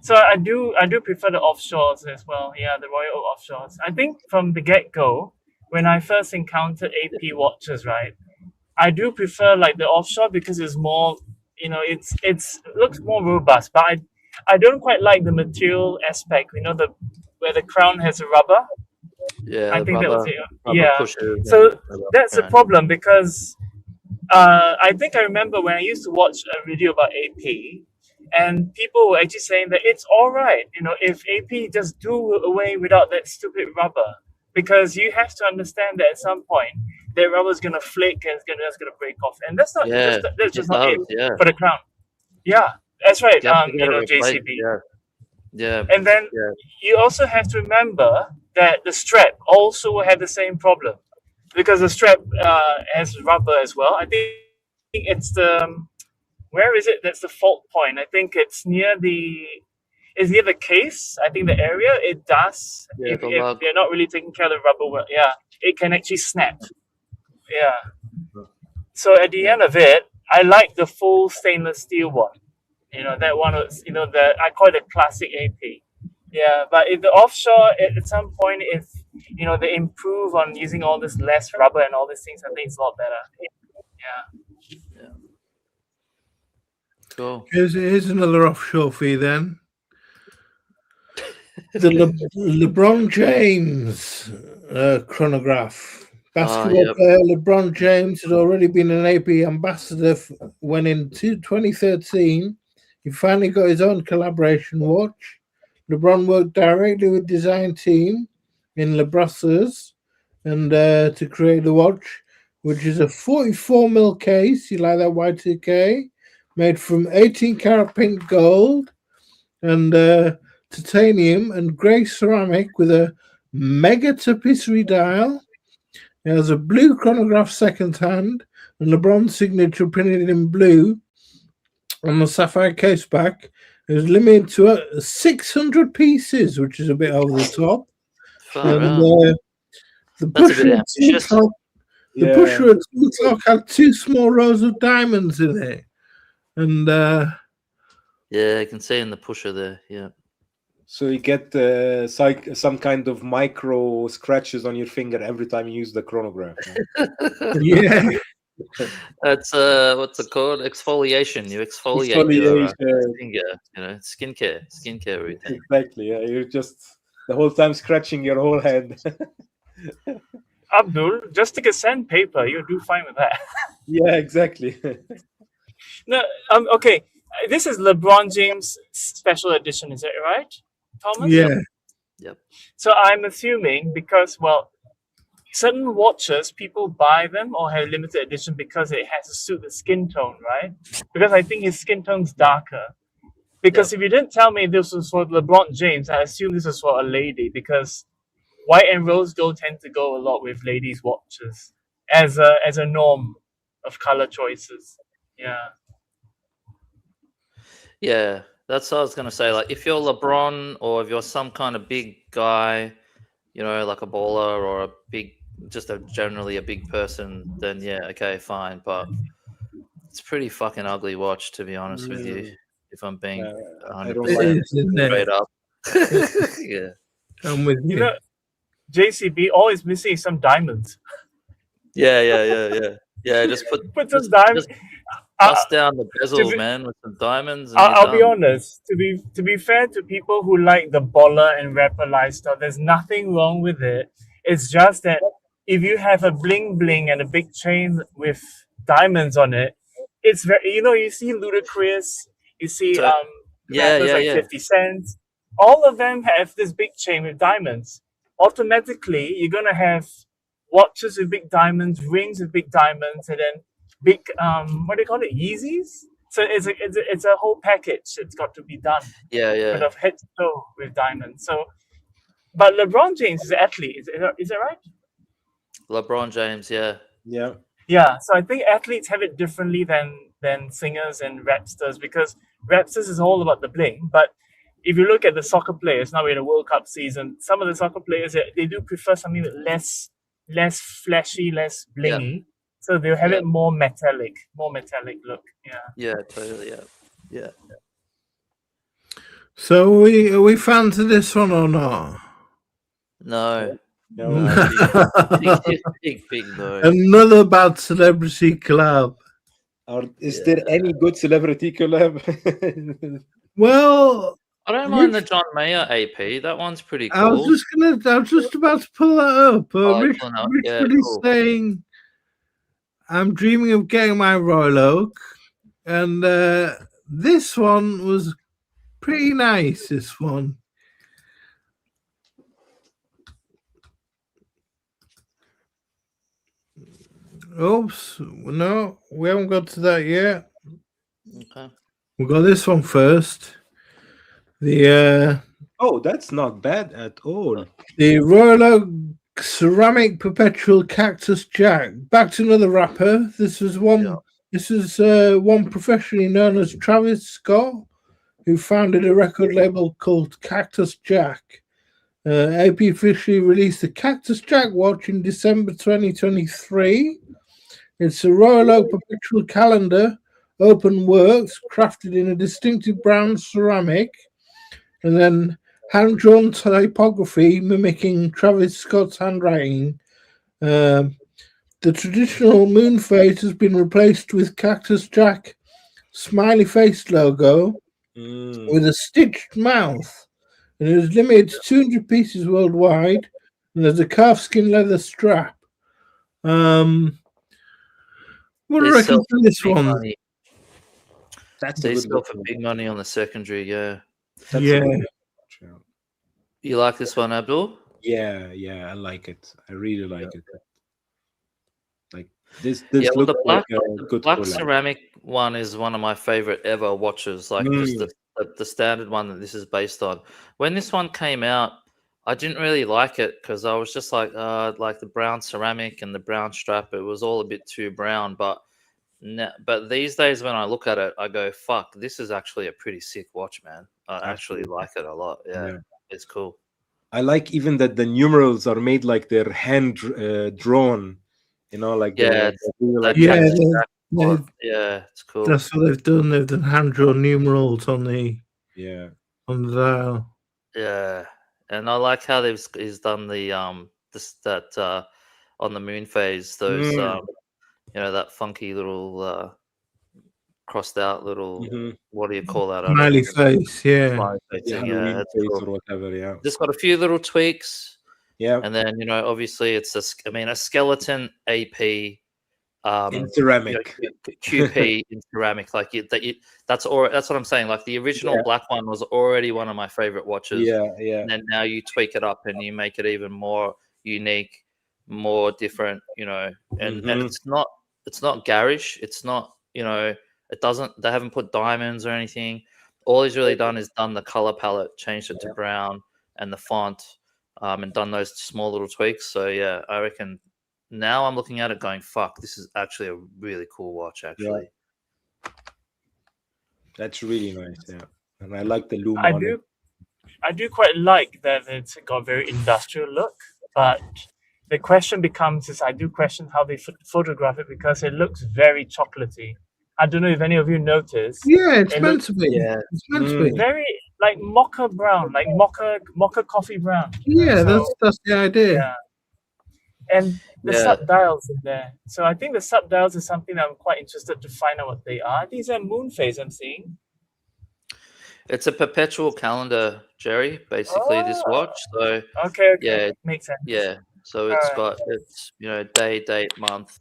So I do prefer the offshores as well. Yeah, the Royal Oak offshores. I think from the get-go, when I first encountered AP watches, right, I do prefer like the offshore because it's more, it looks more robust. But I don't quite like the material aspect. Where the crown has a rubber. Yeah, I think that was it. rubber Yeah. pushers So and rubber that's a crown. problem because I think I remember when I used to watch a video about AP, and people were actually saying that it's all right, if AP just do away without that stupid rubber, because you have to understand that at some point that rubber is gonna flake and it's just gonna break off, and that's not Yeah, that's just not it yeah. for the crown. Yeah, that's right. You have to get it replaced, JCB. Yeah. And then you also have to remember that the strap also will have the same problem because the strap has rubber as well. I think it's where is it? That's the fault point. I think it's near the case. I think the area it does. Yeah, if the lug. they're not really taking care of the rubber well, it can actually snap. Yeah. So at the end of it, I like the full stainless steel one. That one was, I call it the classic AP. Yeah, but if the offshore, at some point, if, they improve on using all this less rubber and all these things, I think it's a lot better. Yeah. Cool. Here's another offshore for you then. The LeBron James chronograph. Basketball player LeBron James had already been an AP ambassador when in 2013 he finally got his own collaboration watch. LeBron worked directly with design team in Le Brasses and to create the watch, which is a 44mm case. You like that Y2K? Made from 18 karat pink gold and titanium and grey ceramic with a mega tapisserie dial. It has a blue chronograph second hand and LeBron's signature printed in blue on the sapphire case back. It was limited to 600 pieces, which is a bit over the top. And the pusher at 2 o'clock had 2 small rows of diamonds in it. And yeah, you can see in the pusher there. Yeah. So you get some kind of micro scratches on your finger every time you use the chronograph. Yeah. That's what's it called? Exfoliation. You exfoliate your finger. Skincare routine. Exactly. Yeah, you're just the whole time scratching your whole hand. Abdul, just take a sandpaper. You'll do fine with that. Yeah, exactly. No, okay. This is LeBron James special edition, is that right, Thomas? Yeah. Yep. So I'm assuming because, certain watches, people buy them or have limited edition because it has to suit the skin tone, right? Because I think his skin tone's darker. Because if you didn't tell me this was for LeBron James, I assume this was for a lady because white and rose gold tend to go a lot with ladies' watches as a norm of color choices. Yeah. Yeah, that's what I was gonna say. Like, if you're LeBron or if you're some kind of big guy, like a baller or generally a big person, then yeah, okay, fine. But it's pretty fucking ugly watch, to be honest with you. If I'm being 100% straight up. Yeah. I'm with you. JCB, all is missing is some diamonds. Yeah. Just put some diamonds. Bust down the bezel, man, with some diamonds. And I'll be honest. To be fair to people who like the baller and rapper lifestyle, there's nothing wrong with it. It's just that if you have a bling bling and a big chain with diamonds on it, it's very, you see Ludacris, you see So- yeah, rappers yeah, like yeah. 50 Cent. All of them have this big chain with diamonds. Automatically, you're gonna have watches with big diamonds, rings with big diamonds, and then big what do you call it, Yeezys. So it's a whole package. It's got to be done, Yeah, kind yeah. of head to toe with diamonds. So, but LeBron James is an athlete. Is that right? LeBron James, yeah. Yeah. Yeah, so I think athletes have it differently than singers and rapsters, because rapsters is all about the bling. But if you look at the soccer players, now we're in a World Cup season, some of the soccer players, they do prefer something with less flashy, less blingy. So they'll have Yeah. it more metallic look. Yeah. Yeah, totally, yeah. Yeah. So are we fans of this one or not? No. No. Big no. Another bad celebrity collab. Is there any good celebrity collab? Well, I don't mind the John Mayer AP. That one's pretty cool. I was just about to pull that up. Rich Yeah, is cool. saying, I'm dreaming of getting my Royal Oak, and this one was pretty nice. This one. Oops, no, we haven't got to that yet. Okay. We've got this one first. The Oh, that's not bad at all. the Royal Oak ceramic perpetual cactus jack. Back to another rapper. This was one. Yeah. This is one professionally known as Travis Scott, who founded a record label called Cactus Jack. AP officially released the Cactus Jack watch in December 2023. It's a Royal Oak perpetual calendar, open works, crafted in a distinctive brown ceramic, and then hand-drawn typography mimicking Travis Scott's handwriting. The traditional moon phase has been replaced with Cactus Jack smiley face logo with a stitched mouth, and it is limited to 200 pieces worldwide, and there's a calfskin leather strap. What do you They reckon sell for this big one? money. That's a They good sell for one. big money on the secondary, yeah. That's a Yeah. good one. You like this one, Abdul? Yeah, I like it. I really like it. Like this Yeah, well, looks the black, like a good black collab. ceramic one is one of my favorite ever watches. Like just the standard one that this is based on. When this one came out, I didn't really like it because I was just like the brown ceramic and the brown strap. It was all a bit too brown. But these days when I look at it, I go, "Fuck, this is actually a pretty sick watch, man." I actually like it a lot. Yeah, it's cool. I like even that the numerals are made like they're hand drawn. You know, like Yeah, Yeah, it's cool. that's what they've done. They've done hand-drawn numerals on the dial. Yeah, and I like how he's done the on the moon phase, those that funky little crossed out little what do you call that? Smiley face, yeah. Smiley face thing, Halloween that's face cool. or whatever. Yeah, Just got a few little tweaks. Yeah, and then obviously it's a skeleton AP in ceramic, QP in ceramic, like that's what I'm saying. Like the original black one was already one of my favorite watches. Yeah. And then now you tweak it up and you make it even more unique, more different, and it's not garish. It's not, it doesn't. They haven't put diamonds or anything. All he's really done is done the color palette, changed it to brown and the font, and done those small little tweaks. So yeah, I reckon. Now I'm looking at it going, fuck, this is actually a really cool watch, actually. Yeah. That's really nice, yeah. And I like the lume I do quite like that it's got a very industrial look, but the question becomes I do question how they photograph it, because it looks very chocolatey. I don't know if any of you noticed. Yeah, it's meant to be. Yeah. It's meant to be. Very like mocha brown, like mocha coffee brown. Yeah, that's the idea. Yeah. And the sub-dials in there. So I think the sub-dials is something I'm quite interested to find out what they are. These are moon phase I'm seeing. It's a perpetual calendar, Jerry, basically, this watch. So okay. Yeah. Makes sense. Yeah. So it's day, date, month.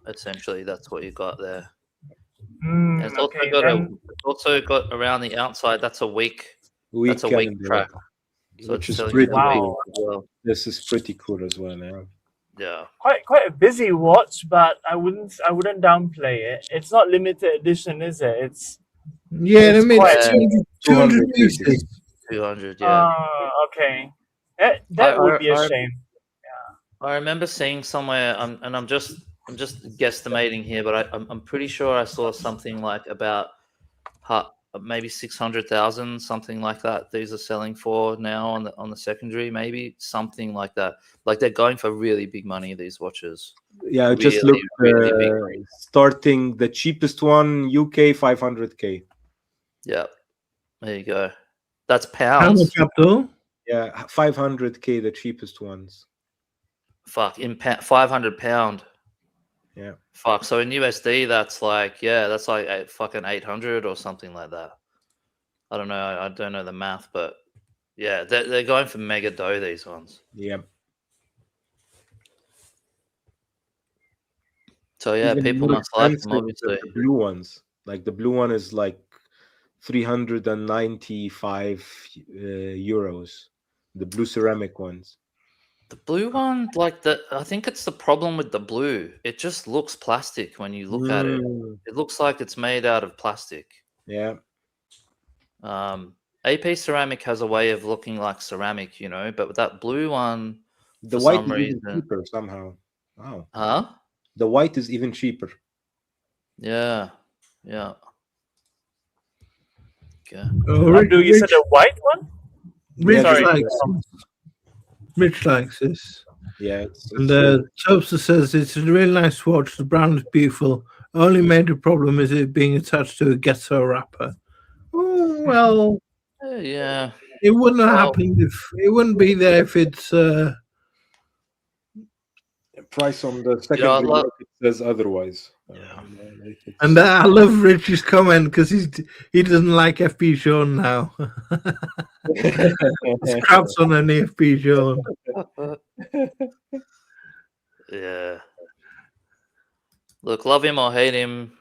Essentially that's what you got there. It's also Okay, got then it's also got around the outside. That's a week. Week That's a week calendar, track. So which it's is telling pretty you the week cool. as well. This is pretty cool as well. Yeah. Yeah. quite a busy watch, but I wouldn't downplay it. It's not limited edition, is it? It's Yeah, It's they made quite- 200 pieces. 200. Yeah. okay. That would be a shame. I remember seeing somewhere, and I'm just guesstimating here, but I'm pretty sure I saw something like about maybe 600,000, something like that. These are selling for now on the secondary, maybe something like that. Like they're going for really big money. These watches. Yeah, I just Really, looked. really big money. Starting the cheapest one, UK 500k. Yeah, there you go. That's How pounds. much, Abdul? Yeah, 500k, the cheapest ones. Fuck, in £500. Yeah. Fuck. So in USD, that's like fucking 800 or something like that. I don't know. I don't know the math, but yeah, they're going for mega dough, these ones. Yeah. So yeah, Even people more must like them, expensive obviously. than the blue ones. Like the blue one is like 395 euros. The blue ceramic ones. The blue one, I think it's the problem with the blue. It just looks plastic when you look at it. It looks like it's made out of plastic. Yeah. AP ceramic has a way of looking like ceramic, but with that blue one, The for white some is even reason, cheaper somehow. Wow. huh? The white is even cheaper. Yeah. Okay. Oh, Abdul, you said the white one? Rich Sorry. likes this. Yeah. It's And really- Topsa says it's a really nice watch. The brand is beautiful. Only major problem is it being attached to a ghetto wrapper. Oh well, Yeah. it wouldn't have Well- happened if it wouldn't be there if it's. price on the secondary love- market says otherwise. And I love Rich's comment because he doesn't like FP Sean now. It's crabs on an FP Sean. Yeah. Look, love him or hate him,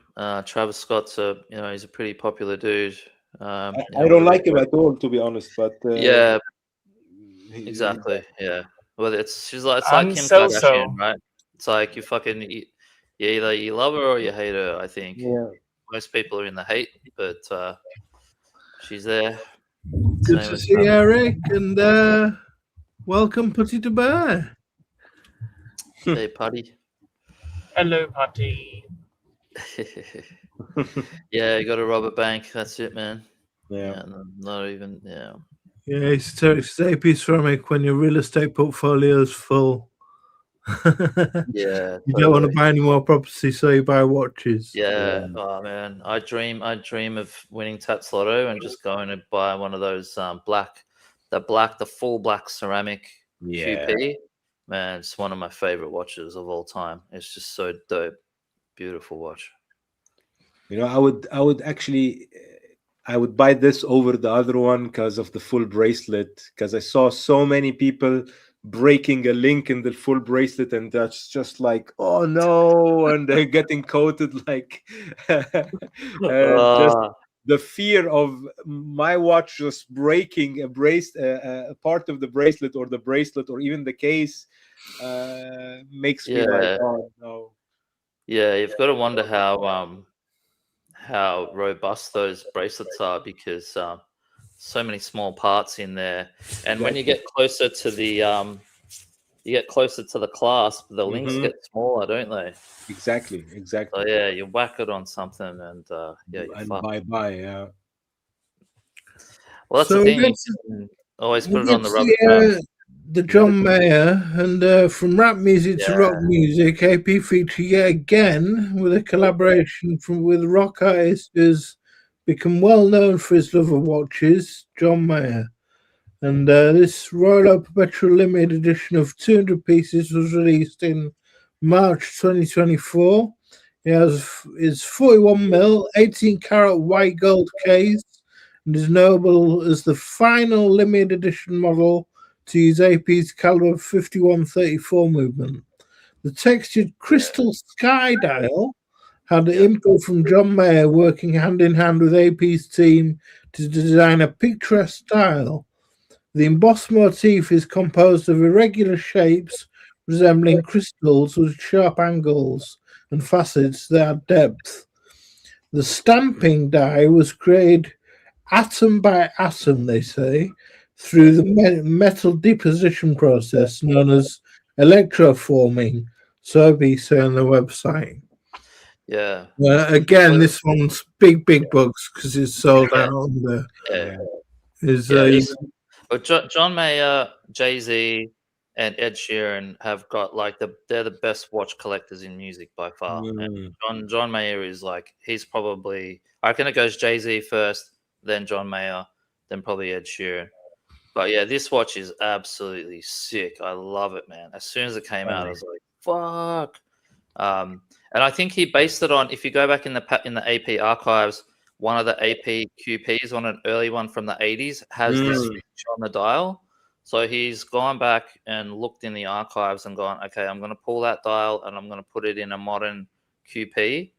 Travis Scott's he's a pretty popular dude. I don't like him at all, to be honest. But Yeah, he- exactly. Yeah. Well, it's like I'm Kim so-so. Kardashian, right? It's like you either you love her or you hate her. I think Yeah. most people are in the hate, but she's there. Good Same to as see you, Travis. Eric, and welcome, Putty to Bear. Hey, Putty. Hello, party. Yeah, you got to rob a bank. That's it, man. Yeah. Not even. Yeah. Yeah, it's AP ceramic when your real estate portfolio is full. Yeah. You don't want to buy any more property, so you buy watches. Yeah. Oh man, I dream of winning Tats Lotto and just going to buy one of those the full black ceramic Yeah. QP. Man, it's one of my favorite watches of all time. It's just so dope. Beautiful watch. You know, I would actually I would buy this over the other one because of the full bracelet. Because I saw so many people breaking a link in the full bracelet, and that's just like, oh no, and they're getting coated like just the fear of my watch just breaking a part of the bracelet or the bracelet or even the case makes me like, oh no. Yeah, you've got to wonder how robust those bracelets are because so many small parts in there, and when you get closer to the clasp, the links get smaller, don't they? Exactly. So yeah, you whack it on something, and you're And fucked. bye. Yeah. Well, that's So the thing. we You get can always We put it on get the rubber stamp. the John Mayer, and from rap music to rock music, AP feature yet again with a collaboration with rock artist who's become well known for his love of watches, John Mayer. And this Royal Perpetual Limited edition of 200 pieces was released in March 2024. It has is 41mm, 18 karat white gold case, and is notable as the final limited edition model to use AP's caliber 5134 movement. The textured crystal sky dial had input from John Mayer working hand in hand with AP's team to design a picturesque style. The embossed motif is composed of irregular shapes resembling crystals with sharp angles and facets that add depth. The stamping die was created atom by atom, they say, through the metal deposition process known as electroforming. So be say on the website. Yeah. Again, this one's big bucks because it's sold out on the. But John Mayer, Jay-Z, and Ed Sheeran have got like they're the best watch collectors in music by far. And John Mayer is like he's probably I reckon it goes Jay-Z first, then John Mayer, then probably Ed Sheeran. But yeah, this watch is absolutely sick. I love it, man. As soon as it came out, I was like, fuck. And I think he based it on if you go back in the AP archives, one of the AP QPs on an early one from the 80s has this feature on the dial. So he's gone back and looked in the archives and gone, okay, I'm going to pull that dial and I'm going to put it in a modern QP.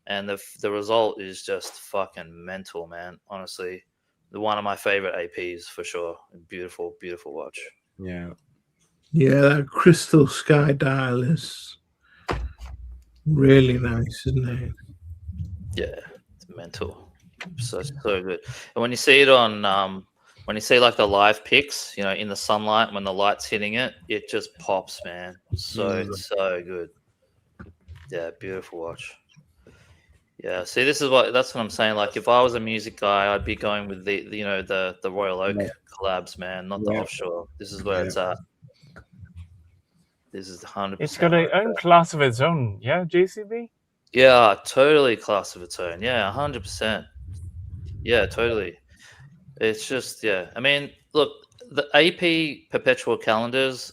And the result is just fucking mental, man. Honestly, one of my favorite APs for sure. Beautiful, beautiful watch. Yeah. Yeah, that crystal sky dial is really nice, isn't it? Yeah, it's mental. So good. And when you see it on when you see like the live pics, you know, in the sunlight when the light's hitting it, it just pops, man. So good. Yeah, beautiful watch. Yeah, see, that's what I'm saying. Like, if I was a music guy, I'd be going with the Royal Oak collabs, man, not the offshore. This is where it's at. This is 100%. It's got its own class of its own, yeah, JCB? Yeah, totally class of its own. Yeah, 100%. Yeah, totally. It's just, yeah. I mean, look, the AP perpetual calendars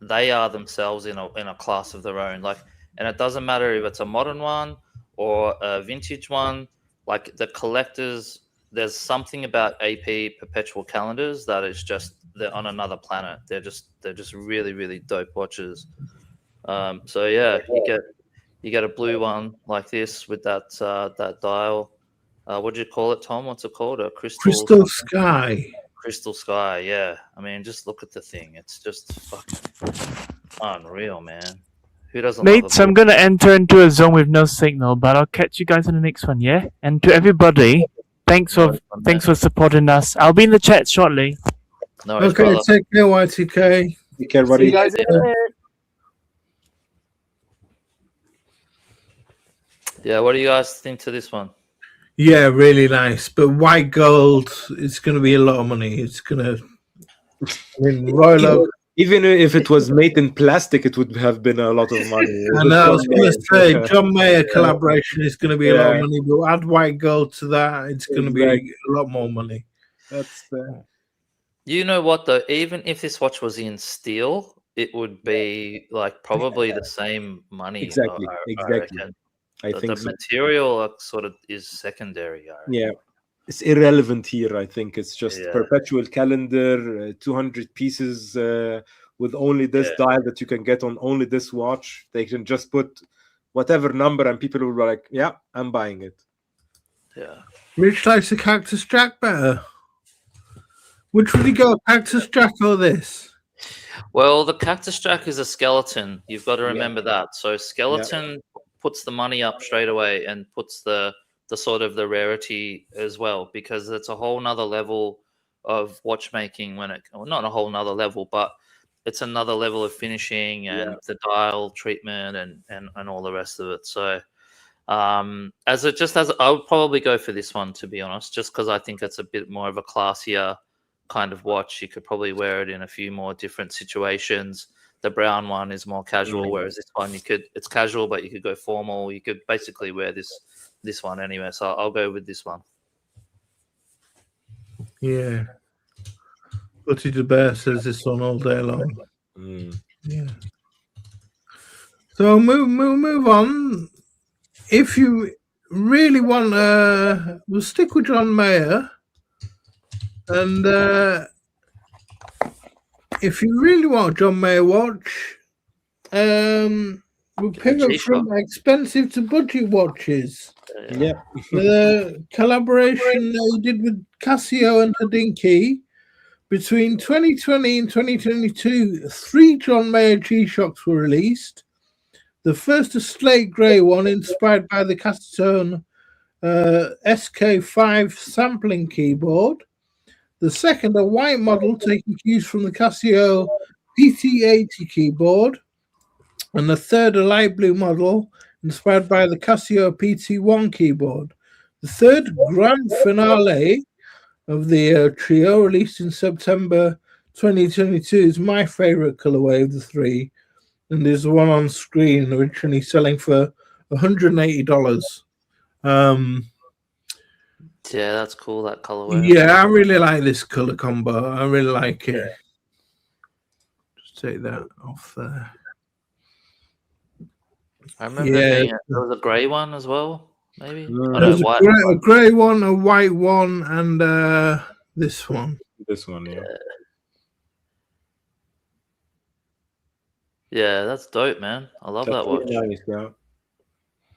they are themselves in a class of their own. Like, and it doesn't matter if it's a modern one or a vintage one. Like the collectors, there's something about AP perpetual calendars that is just they're on another planet. They're just really, really dope watches. So yeah, you get a blue one like this with that dial. What do you call it, Tom? What's it called? A crystal sky. Crystal sky, yeah. I mean, just look at the thing. It's just fucking unreal, man. Who doesn't Mates, love I'm going to enter into a zone with no signal, but I'll catch you guys in the next one, yeah? And to everybody, thanks for supporting us. I'll be in the chat shortly. No worries, Okay, brother. take care, YTK. Take care, buddy. See you guys in a bit. Yeah, what do you guys think to this one? Yeah, really nice. But white gold, it's going to be a lot of money. It's going to. I mean, Royal Oak. Even if it was made in plastic, it would have been a lot of money. And I was going to say, John Mayer collaboration is going to be a lot of money, but add white gold to that, it's going to be a lot more money. That's You know what though? Even if this watch was in steel, it would be like probably the same money. Exactly. I The think so. material sort of is secondary. Yeah, it's irrelevant here. I think it's just perpetual calendar, 200 pieces with only this dial that you can get on only this watch. They can just put whatever number and people will be like, yeah, I'm buying it. Yeah. Rich likes the Cactus Jack better. Which would you go, Cactus Jack or this? Well, the Cactus Jack is a skeleton. You've got to remember that. So skeleton puts the money up straight away and puts the sort of the rarity as well, because it's a whole nother level of watchmaking not a whole nother level, but it's another level of finishing and the dial treatment and all the rest of it. So I would probably go for this one, to be honest, just because I think it's a bit more of a classier kind of watch. You could probably wear it in a few more different situations. The brown one is more casual, whereas this one it's casual, but you could go formal. You could basically wear this one anyway. So I'll go with this one. Yeah. Butty the Bear says this one all day long. Yeah. So move on. If you really want, we'll stick with John Mayer, and if you really want a John Mayer watch, We'll Get the pivot G-Shock. from expensive to budget watches. Yeah. The collaboration they did with Casio and Hodinkee between 2020 and 2022, 3 John Mayer G-Shocks were released. The first, a slate grey one inspired by the Casio SK5 sampling keyboard. The second, a white model taking cues from the Casio PT80 keyboard. And the third, a light blue model inspired by the Casio PT1 keyboard. The third grand finale of the trio, released in September 2022, is my favorite colorway of the 3, and is the one on screen, originally selling for $180. Yeah, that's cool. That colorway. Yeah, I really like this color combo. I really like it. Just take that off there. I remember there was a grey one as well, maybe. There's a grey one, a white one, and this one. This one, yeah. Yeah, that's dope, man. I love that watch. Nice, yeah.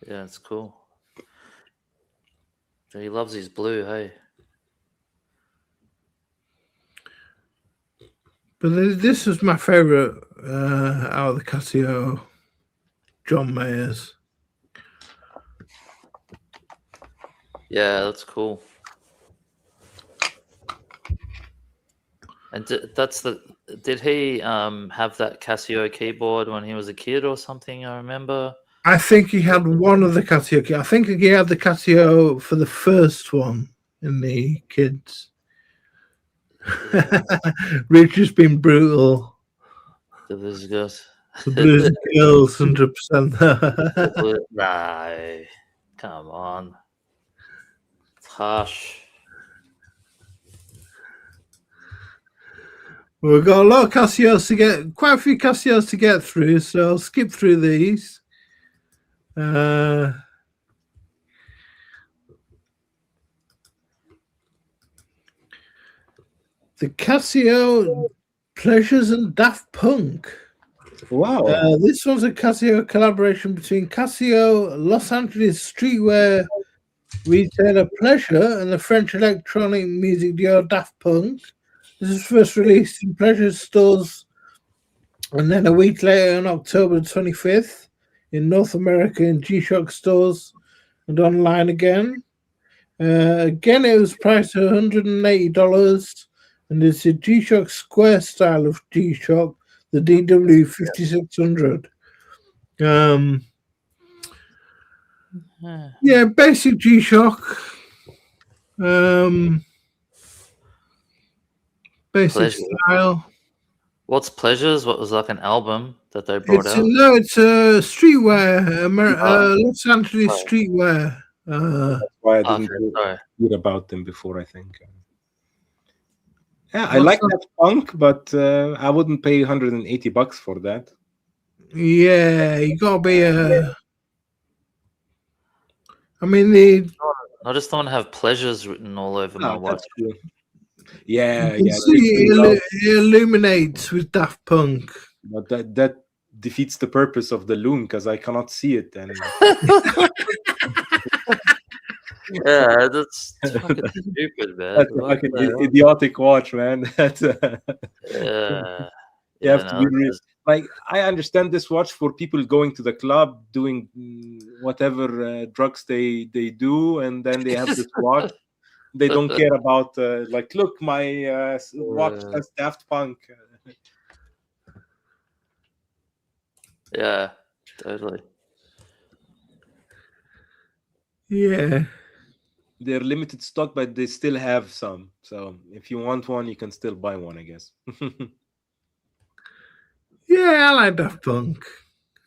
Yeah, it's cool. He loves his blue, hey. But this is my favorite out of the Casio John Mayers. Yeah, that's cool. And did he have that Casio keyboard when he was a kid or something? I remember. I think he had one of the Casio. I think he had the Casio for the first one in the kids. Rich has been brutal. The Blues Girls. The Blues Girls, 100%. Nah, come on. It's harsh. We've got a lot of Casios to get, quite a few Casios to get through, so I'll skip through these. The Casio Pleasures and Daft Punk. Wow. This one's a Casio collaboration between Casio, Los Angeles streetwear retailer Pleasure, and the French electronic music duo Daft Punk. This was first released in Pleasure stores, and then a week later on October 25th in North America in G-Shock stores and online again. Again, it was priced at $180, and it's a G-Shock square style of G-Shock, the DW5600. Yeah, basic G-Shock. Basic Pleasure. style. What's Pleasures? What was like an album that they brought out? No, it's a streetwear, Los Angeles streetwear. That's why I didn't hear about them before, I think. Yeah, I like that punk, but I wouldn't pay $180 for that. Yeah, you gotta be I mean, I just don't have Pleasures written all over my watch. Cool. Yeah, you see it illuminates with Daft Punk. But that defeats the purpose of the loom because I cannot see it. And yeah, that's fucking stupid, man. that's a fucking idiotic watch, man. That's you have to be like, I understand this watch for people going to the club, doing whatever drugs they do, and then they have this watch. They don't care about like, look, my watch has Daft Punk. Yeah, totally. Yeah. They're limited stock, but they still have some. So if you want one, you can still buy one, I guess. Yeah, I like Daft Punk.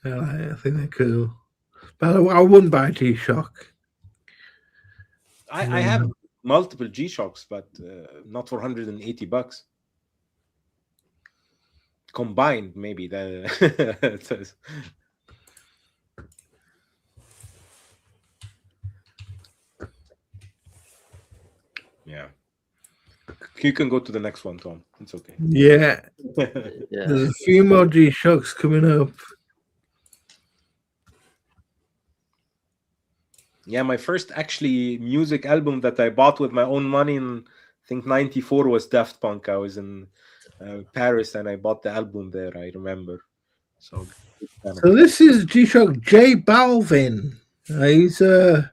I think they're cool. But I wouldn't buy a G-Shock. I have multiple G-Shocks, but not for $180. Combined, maybe. Yeah. You can go to the next one, Tom. It's okay. Yeah. Yeah. There's a few more G-Shocks coming up. Yeah, my first actually music album that I bought with my own money in, I think, 94 was Daft Punk. I was in Paris and I bought the album there, I remember. So, big fan of So that. this is G-Shock J Balvin. He's the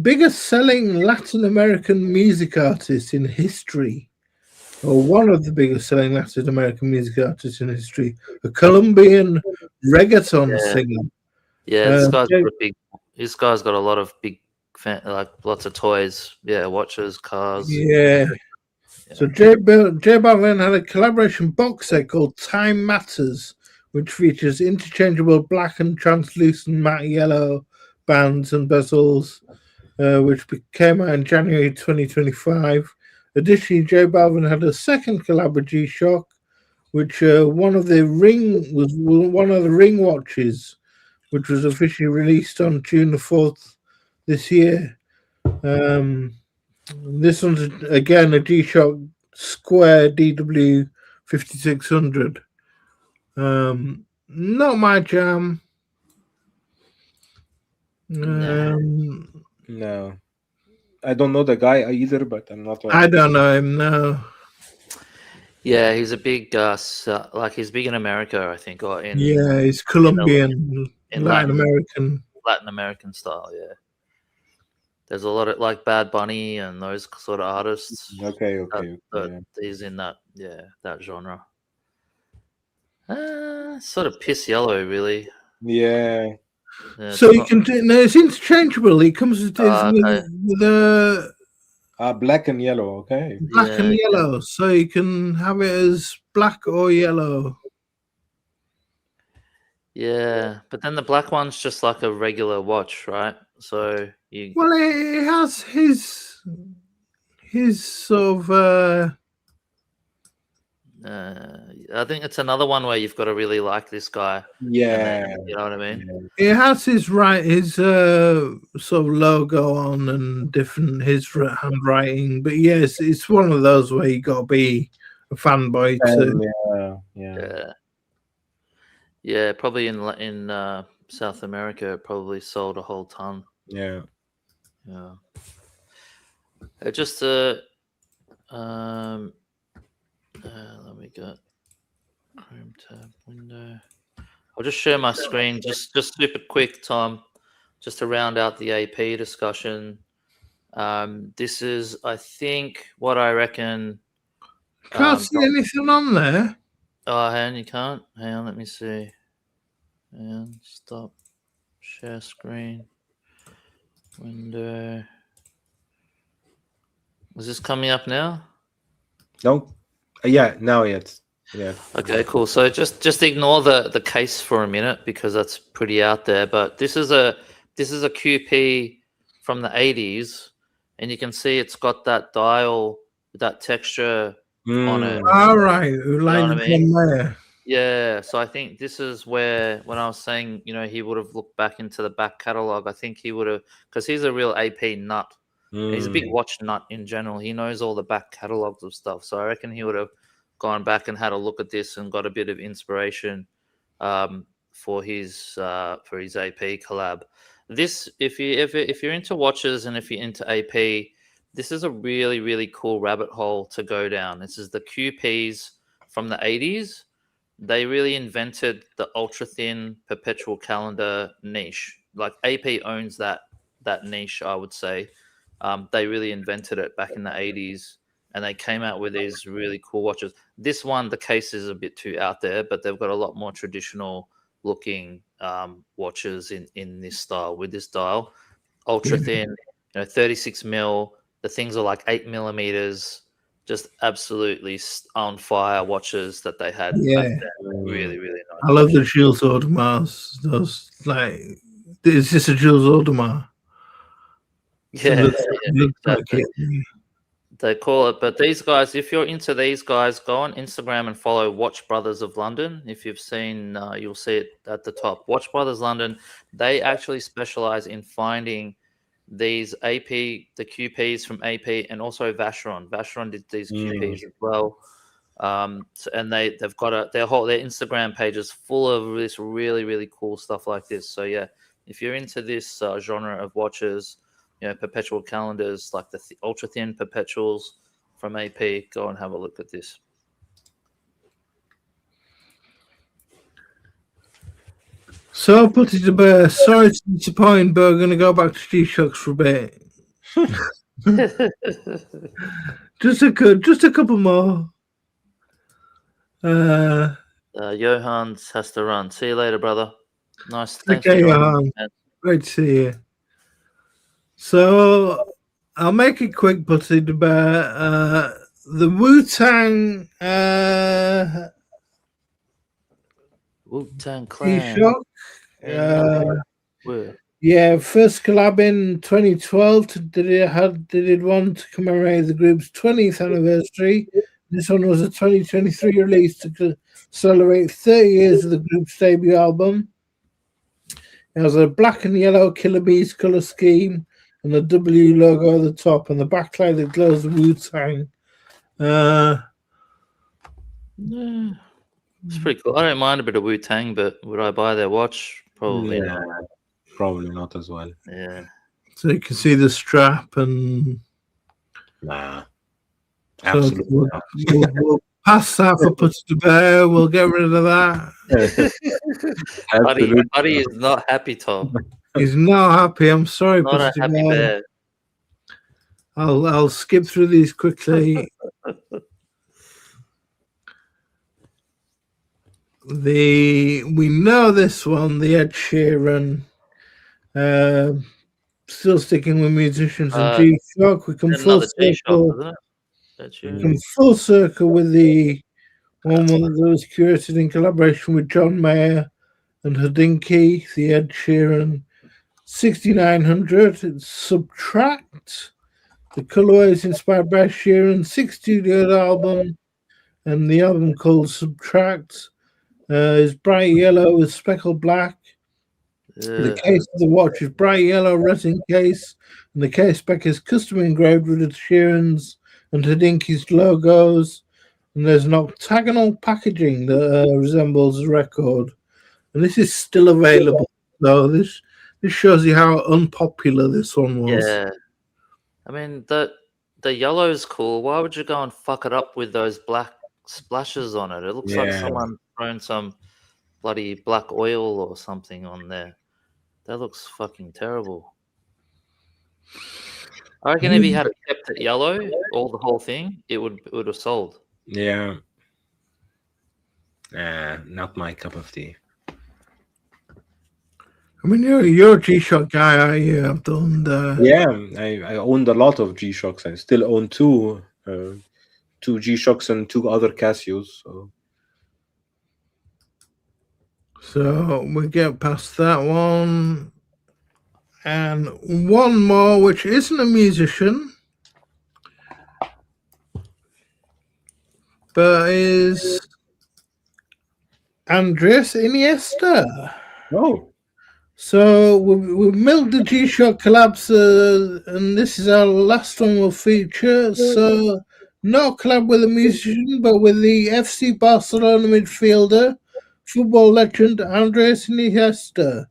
biggest selling Latin American music artist in history, or one of the biggest selling Latin American music artists in history. A Colombian reggaeton Yeah. singer. Yeah, this guy's J- got a big. This guy's got a lot of big, like lots of toys. Yeah, watches, cars. Yeah. So J Balvin had a collaboration box set called Time Matters, which features interchangeable black and translucent matte yellow bands and bezels, which came out in January 2025. Additionally, J Balvin had a second collab with G-Shock, which one of the ring watches, which was officially released on June the 4th this year. This one's again a G-Shock Square DW 5600. Not my jam. No, I don't know the guy either, but I'm not. I don't know him. No. Yeah, he's a big, like he's big in America, I think, or in He's Colombian, in Latin American. Latin American style. Yeah, there's a lot of like Bad Bunny and those sort of artists. Okay. He's in that genre. Sort of piss yellow, really. Yeah. So you can do. No, it's interchangeable. It comes with a black and yellow. Okay. black and yellow, so you can have it as black or yellow. Yeah, but then the black one's just like a regular watch, right? So you. Well, it has his sort of. I think it's another one where you've got to really like this guy. Yeah. You know what I mean? It has his sort of logo on and his handwriting, but yes, it's one of those where you got to be a fanboy too. Yeah. Probably in South America, it probably sold a whole ton. Yeah. Just let me go Chrome tab window. I'll just share my screen, just super quick, Tom, just to round out the AP discussion. This is, I think, what I reckon. Can't see anything on there. Oh, hang on, you can't. Hang on, let me see. And stop. Share screen. Window. Is this coming up now? No. Yeah, now it's Okay, cool. So just ignore the case for a minute because that's pretty out there. But this is a QP from the 80s, and you can see it's got that dial with that texture on it. All right, like there. Yeah, so I think this is where, when I was saying, he would have looked back into the back catalog, I think he would have, because he's a real AP nut. He's a big watch nut in general. He knows all the back catalogs of stuff. So I reckon he would have gone back and had a look at this and got a bit of inspiration for his AP collab. This, if you're into watches and if you're into AP, this is a really, really cool rabbit hole to go down. This is the QPs from the 80s. They really invented the ultra thin perpetual calendar niche. Like AP owns that niche, I would say. They really invented it back in the 80s, and they came out with these really cool watches. This one, the case is a bit too out there, but they've got a lot more traditional looking watches in this style, with this dial. Ultra thin, 36 mil. The things are like 8 millimeters. Just absolutely on fire watches that they had. Yeah, really, really nice. I love the Jules Audemars. Those, like, is this a Jules Audemars? Yeah, exactly. They call it. But these guys, if you're into these guys, go on Instagram and follow Watch Brothers of London. If you've seen, you'll see it at the top. Watch Brothers London. They actually specialize in finding these AP, the QPs from AP, and also Vacheron. Vacheron did these QPs as well. And they've got their Instagram page is full of this really, really cool stuff like this. So yeah, if you're into this genre of watches, perpetual calendars like the ultra thin perpetuals from AP, go and have a look at this. So I'll put it to bed. Sorry to disappoint, but I'm going to go back to G-Shocks for a bit. just a couple more. Johans has to run. See you later, brother. Nice. Thanks Okay, for joining Johan. me, man. Great to see you. So I'll make it quick, put it to bed. The Wu-Tang Wu-Tang Clan. G-Shock. Yeah, first collab in 2012. They did one to commemorate the group's 20th anniversary. This one was a 2023 release to celebrate 30 years of the group's debut album. It has a black and yellow Killer Bees color scheme and the W logo at the top and the backlight that glows the Wu-Tang. It's pretty cool. I don't mind a bit of Wu-Tang, but would I buy their watch? Probably not. Probably not as well. Yeah. So you can see the strap and... Nah. So Absolutely not. we'll pass that for put it to bed. We'll get rid of that. Buddy is not happy, Tom. He's not happy. I'm sorry. Not a happy bear. I'll skip through these quickly. We know this one, the Ed Sheeran. Still sticking with musicians and G-Shock. We come full circle. We come full circle with the one that was curated in collaboration with John Mayer and Hodinkee, the Ed Sheeran 6900. It's Subtract. The colorway is inspired by Sheeran's 6th studio album, and the album called Subtract is bright yellow with speckled black. The case of the watch is bright yellow resin case, and the case back is custom engraved with the Sheeran's and Hodinkee's logos. And there's an octagonal packaging that resembles a record, and this is still available. So this shows you how unpopular this one was. Yeah, I mean the yellow is cool. Why would you go and fuck it up with those black splashes on it? It looks like someone thrown some bloody black oil or something on there. That looks fucking terrible. I reckon if he had kept it yellow, the whole thing, it would have sold. Yeah. Not my cup of tea. I mean, you're a G-Shock guy, are you, Abdul? Yeah, I owned a lot of G-Shocks. I still own two G-Shocks and 2 other Casios. So we get past that one. And one more, which isn't a musician, but is Andres Iniesta. Oh. So we've milled the G-Shock collabs, and this is our last one we'll feature. So no collab with a musician, but with the FC Barcelona midfielder, football legend Andres Iniesta.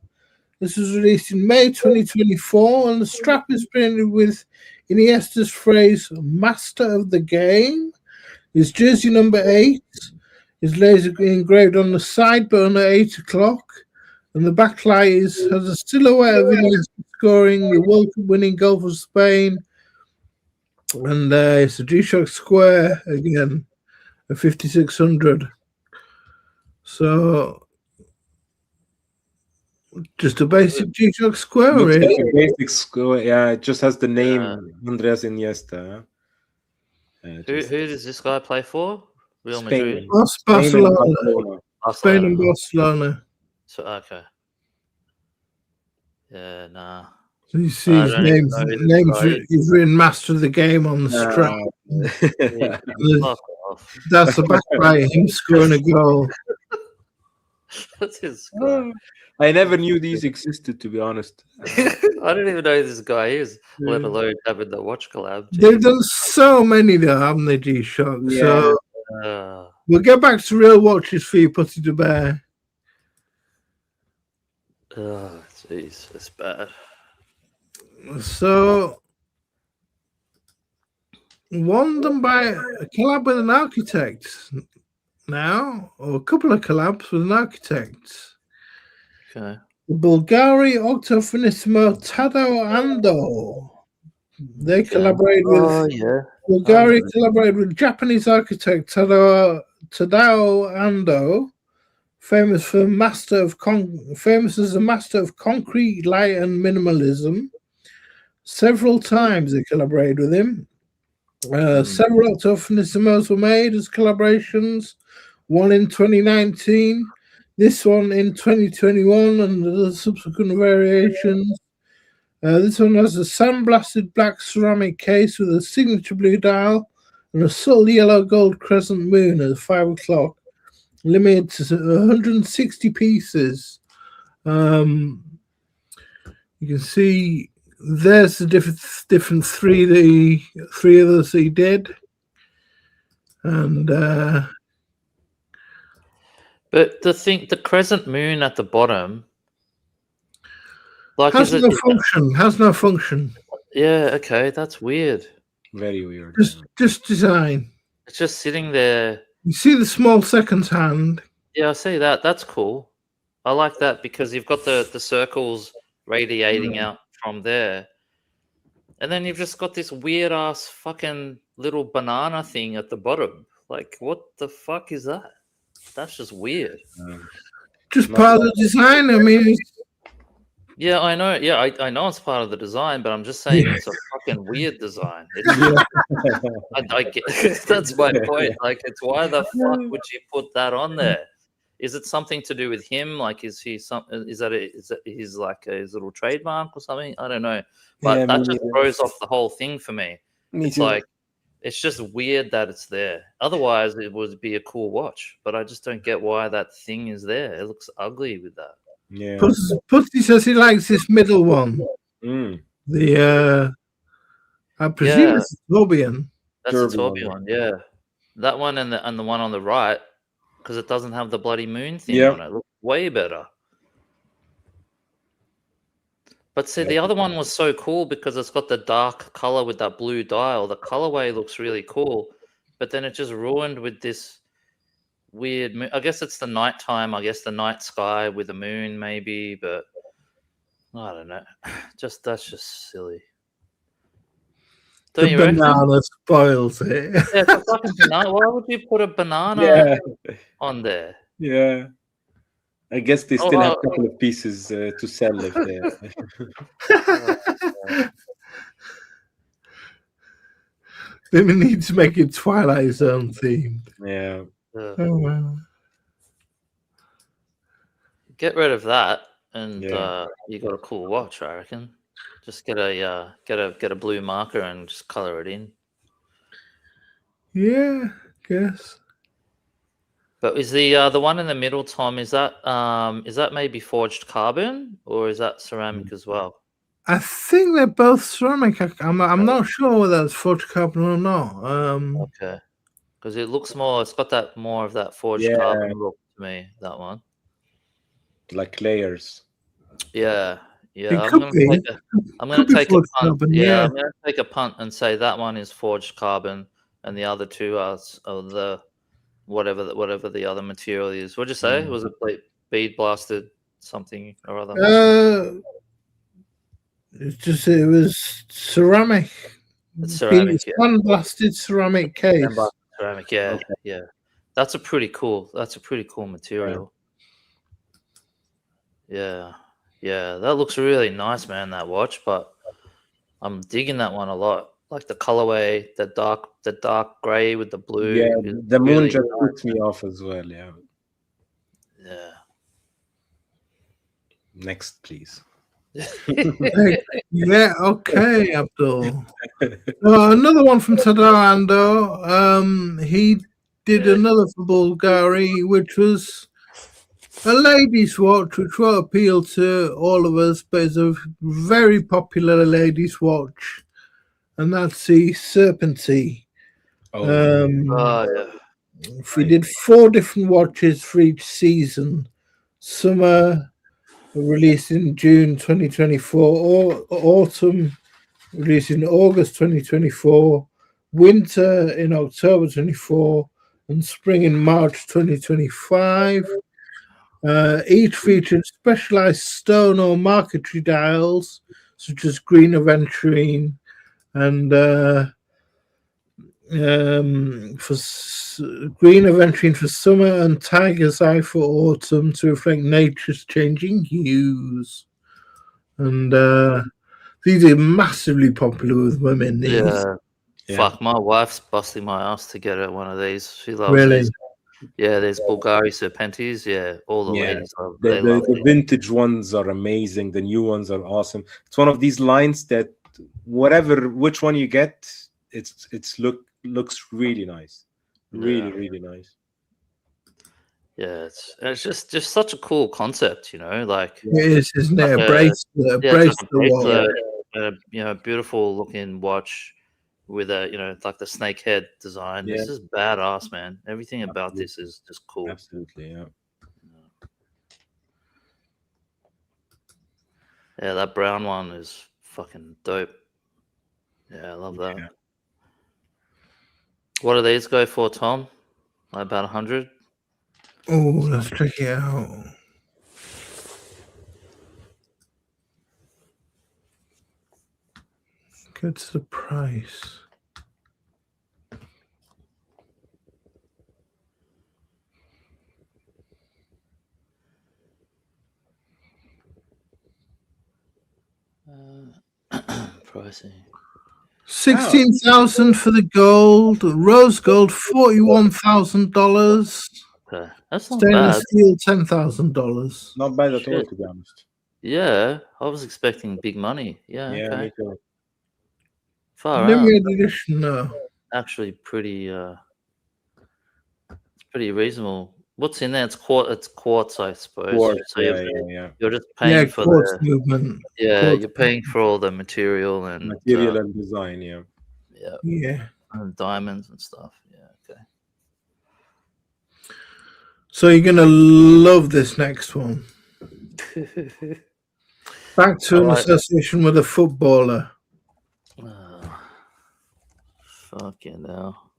This was released in May 2024, and the strap is printed with Iniesta's phrase, Master of the Game. His jersey number 8 is laser engraved on the side button at 8 o'clock, and the backlight has a silhouette of Iniesta scoring the World Cup winning goal for Spain. And it's a G-Shock Square again, a 5600. So just a basic G-Shock Square, really. Like a basic square, yeah. It just has the name Andres Iniesta. Who does this guy play for? Real Spain. Madrid. Barcelona. Spain and Barcelona. So okay. Yeah, nah. So you see his name's he's written Master of the Game on the strap. That's the backlight, him scoring a goal. That's his guy. I never knew these existed, to be honest. I don't even know who this guy is, let alone having the watch collab. They've done so many though, haven't they, G-Shock? Yeah. So we'll get back to real watches for you, Putty to Bear. Oh, jeez, it's bad. So one done by a collab with an architect now, or a couple of collabs with an architect. Okay. The Bulgari Octofinissimo Tadao Ando. They collaborate with Oh yeah. Bulgari collaborated with Japanese architect Tadao Ando, famous as a master of concrete, light, and minimalism. Several times they collaborated with him. Several Octofinissimos were made as collaborations. One in 2019, this one in 2021, and the subsequent variations. This one has a sandblasted black ceramic case with a signature blue dial and a subtle yellow gold crescent moon at 5 o'clock. Limited to 160 pieces. You can see there's the different three others he did. And but the crescent moon at the bottom, like, has no function. Yeah, okay, that's weird. Very weird. Just design. It's just sitting there. You see the small second hand. Yeah, I see that. That's cool. I like that because you've got the circles radiating out from there. And then you've just got this weird ass fucking little banana thing at the bottom. Like, what the fuck is that? That's just weird. Just part of the design. I mean, yeah, I know. Yeah, I know it's part of the design, but I'm just saying it's a fucking weird design. I get, that's my point. Like, it's why the fuck would you put that on there? Is it something to do with him? Like, is he is that his like his little trademark or something? I don't know. But that just throws off the whole thing for me. It's like, it's just weird that it's there. Otherwise, it would be a cool watch. But I just don't get why that thing is there. It looks ugly with that. Yeah. Pussy says he likes this middle one. The I presume it's a Tourbillon. That's a Tourbillon, yeah. That one and the one on the right, because it doesn't have the bloody moon thing on it. It looks way better. But see, the other one was so cool because it's got the dark color with that blue dial. The colorway looks really cool, but then it just ruined with this weird moon. I guess it's the nighttime. I guess the night sky with the moon, maybe. But I don't know. That's just silly. The banana spoils it. Yeah, it's a fucking banana. Why would you put a banana on there? Yeah. I guess they still have a couple of pieces to sell if they. Then we need to make it Twilight Zone themed. Yeah. Oh, wow. Get rid of that, and you got a cool watch, I reckon. Just get a blue marker and just color it in. Yeah, guess. But is the one in the middle, Tom? Is that maybe forged carbon or is that ceramic as well? I think they're both ceramic. I'm not sure whether it's forged carbon or not. Okay, because it looks more. It's got that more of that forged carbon look to me. That one, like layers. Yeah. I'm going to take a punt. I'm going to take a punt and say that one is forged carbon, and the other two are the whatever the other material is. What'd you say? Was it like bead blasted something or other? It was ceramic. It's ceramic. Sandblasted ceramic case. Ceramic, yeah. That's a pretty cool material. Yeah, that looks really nice, man. That watch, but I'm digging that one a lot. Like the colorway, the dark gray with the blue. Yeah, the moon really just puts me off as well. Yeah. Next, please. Yeah, okay, Abdul. Another one from Tadao Ando. He did another for Bulgari, which was a ladies' watch, which won't appeal to all of us, but it's a very popular ladies' watch, and that's the Serpentine. We did 4 different watches for each season: summer, released in June 2024, or autumn released in August 2024, winter in October 24, and spring in March 2025. Each featured specialized stone or marquetry dials, such as green aventurine and green aventurine for summer and tiger's eye for autumn to reflect nature's changing hues. And these are massively popular with women. These. Yeah. Yeah. Fuck, my wife's busting my ass to get her one of these. She loves Really? these. Yeah, there's Bulgari Serpentis. Yeah, all the Yeah. ladies love. The, They the, love the it. vintage ones are amazing. The new ones are awesome. It's one of these lines that which one you get, it's looks really nice. Really, Yeah. really nice. Yeah, it's just such a cool concept, you know, like It is, isn't it? like A bracelet, yeah, it's like a watch. bracelet, you know, beautiful looking watch with a, you know, like the snake head design. Yeah. This is badass, man. Everything about this is just cool. Absolutely, yeah. Yeah, that brown one is fucking dope. Yeah, I love that. Yeah. What do these go for, Tom? Like about 100? Oh, let's check it out. What's the price? Pricing. 16,000 for the gold, rose gold $41,000, Okay, that's not stainless bad. steel $10,000. Not bad at all, Shit. to be honest. Yeah, I was expecting big money. Yeah, Yeah, okay. me too. Far out. Limited edition, no. Actually, it's pretty reasonable. What's in there? It's quartz, I suppose. Quartz, So yeah, yeah. you're just paying Yeah, for quartz the movement. you're paying for all the material and Material and design, yeah. Yeah. and diamonds and stuff. Yeah, okay. So you're going to love this next one. Back to an Alright. association with a footballer. Fucking hell.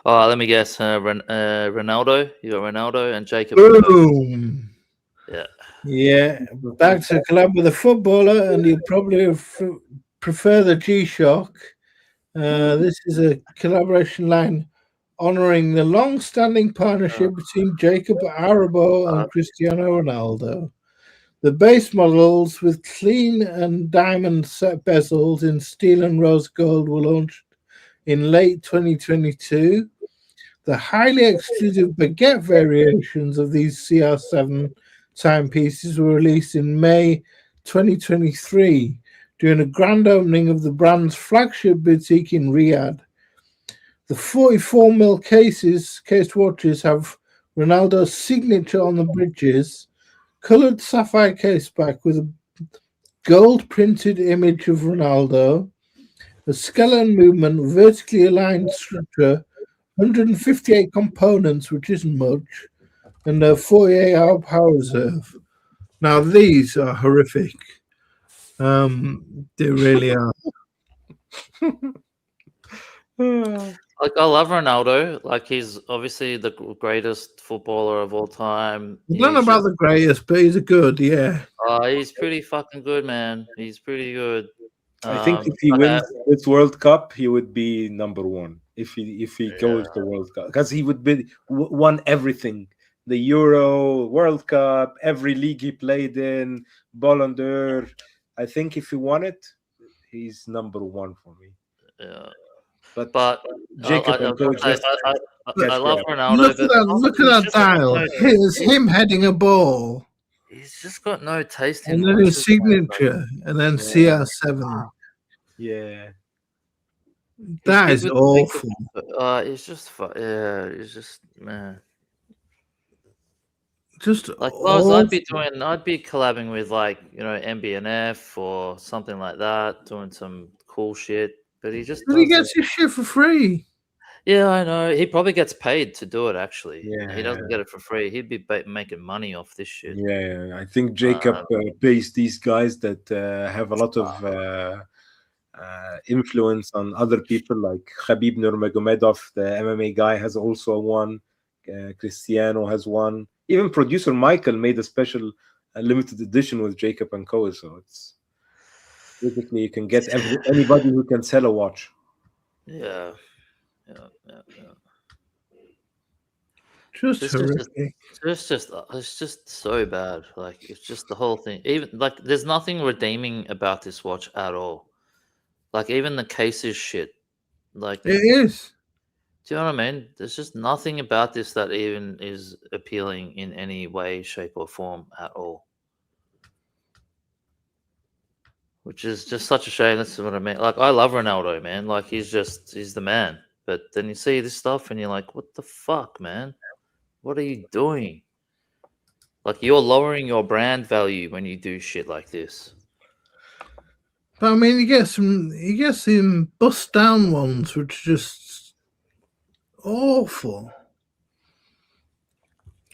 Oh, let me guess. Ronaldo. You got Ronaldo and Jacob. Boom. Yeah. Yeah. Back to collab with a footballer, and you probably prefer the G-Shock. This is a collaboration line honoring the long-standing partnership between Jacob Arabo and Cristiano Ronaldo. The base models with clean and diamond set bezels in steel and rose gold were launched in late 2022. The highly exclusive baguette variations of these CR7 timepieces were released in May 2023 during a grand opening of the brand's flagship boutique in Riyadh. The 44mm cased watches have Ronaldo's signature on the bridges, colored sapphire caseback with a gold printed image of Ronaldo, a skeleton movement, vertically aligned structure, 158 components, which isn't much, and a 48-hour power reserve. Now, these are horrific. They really are. Like, I love Ronaldo. Like, he's obviously the greatest footballer of all time. I don't know He's about the greatest, but he's a good, yeah. he's pretty fucking good, man. He's pretty good. I think if he wins this World Cup, he would be number one. If he goes to World Cup, because he would be won everything: the Euro, World Cup, every league he played in, Ballon d'Or. I think if he won it, he's number one for me. Yeah. But Jacob I love Ronaldo. Look at that dial. Here's him heading a ball. He's just got no taste in and then his signature, and then CR7. Yeah. That is awful. It's just, it's just, man. Just like, I'd be collabing with, like, you know, MBNF or something like that, doing some cool shit. But he just he gets his shit for free. Yeah, I know. He probably gets paid to do it. Actually, Yeah, he doesn't get it for free. He'd be making money off this shit. yeah. I think Jacob pays these guys that have a lot of influence on other people, like Khabib Nurmagomedov, the MMA guy, has also one. Cristiano has one. Even producer Michael made a special limited edition with Jacob and Co. So it's basically you can get anybody who can sell a watch. Yeah. Just It's horrific. it's just so bad. Like it's just the whole thing. Even like there's nothing redeeming about this watch at all. Like even the case is shit. Like, It is. do you know what I mean? There's just nothing about this that even is appealing in any way, shape, or form at all. Which is just such a shame. That's what I mean. Like I love Ronaldo, man. Like he's the man. But then you see this stuff and you're like, what the fuck, man? What are you doing? Like you're lowering your brand value when you do shit like this. But I mean, you get some bust down ones, which are just awful.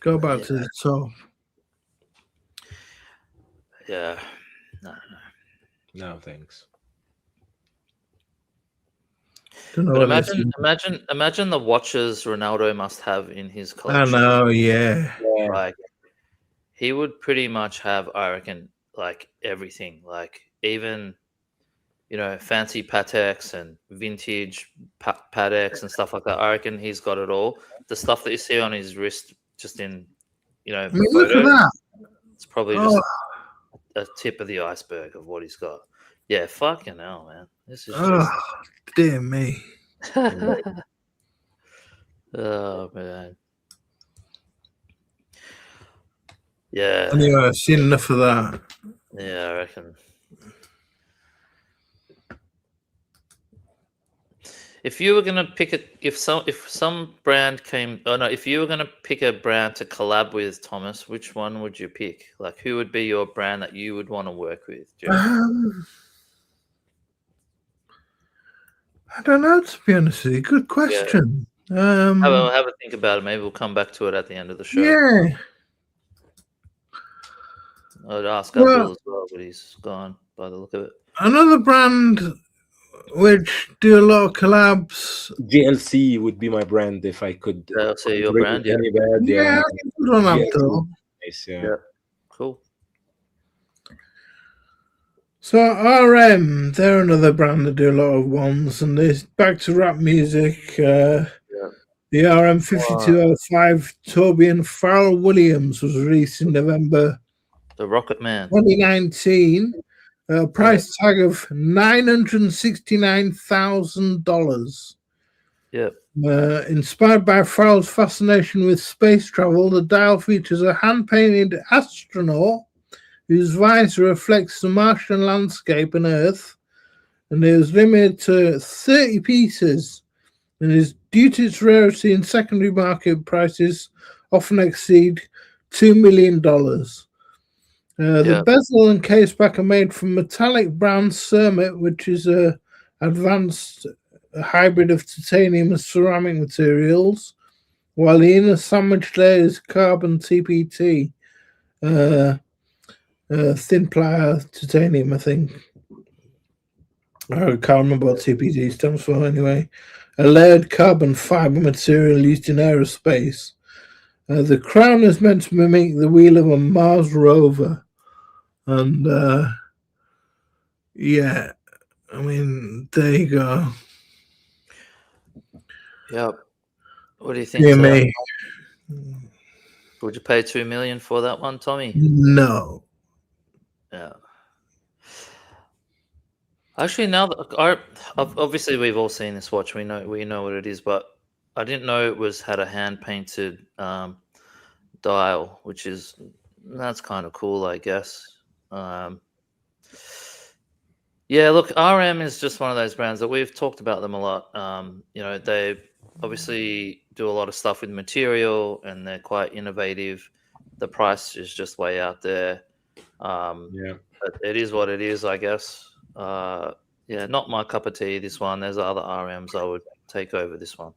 Go back to the top. Yeah. No, thanks. But imagine the watches Ronaldo must have in his collection. I know, yeah. Like he would pretty much have, I reckon, like everything. Like even, you know, fancy Pateks and vintage Pateks and stuff like that. I reckon he's got it all. The stuff that you see on his wrist, just in, you know, I mean, look at that. It's probably just a tip of the iceberg of what he's got. Yeah, fucking hell, man. This is just... dear me. Oh, man. Yeah. Anyway, I've seen enough of that. Yeah, I reckon. If you were gonna pick it, if some brand came, if you were gonna pick a brand to collab with, Thomas, which one would you pick? Like, who would be your brand that you would want to work with? I don't know, to be honest with you. Good question. Yeah. Have a think about it. Maybe we'll come back to it at the end of the show. Yeah. I'd ask Abdul as well, but he's gone by the look of it. Another brand which do a lot of collabs. GLC would be my brand if I could. GLC, your brand, yeah. Yeah, good on Abdul. Nice, yeah. Cool. So RM, they're another brand that do a lot of ones, and this back to rap music. The RM 5205 Toby and Pharrell Williams was released in November. The Rocket Man. 2019. Price tag of $969,000. Yep. Inspired by Pharrell's fascination with space travel, the dial features a hand-painted astronaut whose visor reflects the Martian landscape and Earth, and it was limited to 30 pieces, and is due to its rarity and secondary market prices often exceed $2 million. The bezel and case back are made from metallic brown cermet, which is a advanced hybrid of titanium and ceramic materials, while the inner sandwich layer is carbon TPT, thin ply titanium, I think. I can't remember what TPT stands for anyway. A layered carbon fiber material used in aerospace. The crown is meant to mimic the wheel of a Mars rover. And yeah, I mean, there you go. Yep. What do you think? Would you pay $2 million for that one, Tommy? No. Yeah. Actually, now that obviously we've all seen this watch, we know what it is, but I didn't know it had a hand painted dial, that's kind of cool, I guess. Yeah, look, RM is just one of those brands that we've talked about them a lot. You know, they obviously do a lot of stuff with material, and they're quite innovative. The price is just way out there. But it is what it is, I guess. Yeah, not my cup of tea, this one. There's other RMs I would take over this one.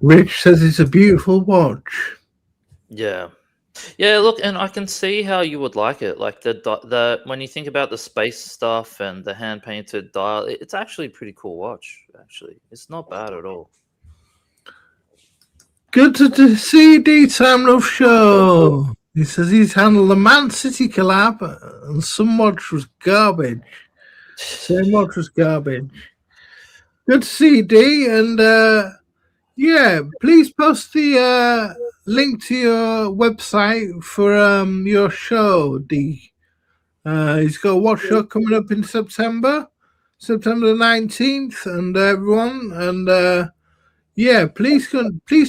Rich says it's a beautiful watch. Yeah. Yeah, look, and I can see how you would like it. Like the when you think about the space stuff and the hand painted dial, it's actually a pretty cool watch. Actually, it's not bad at all. Good to see you, D-Time Love Show. He says he's handled the Man City collab and some watch was garbage. Same watch was garbage. Good to see you, D. And yeah, please post the link to your website for your show, D. He's got a watch show coming up in September the 19th, and everyone, and yeah, please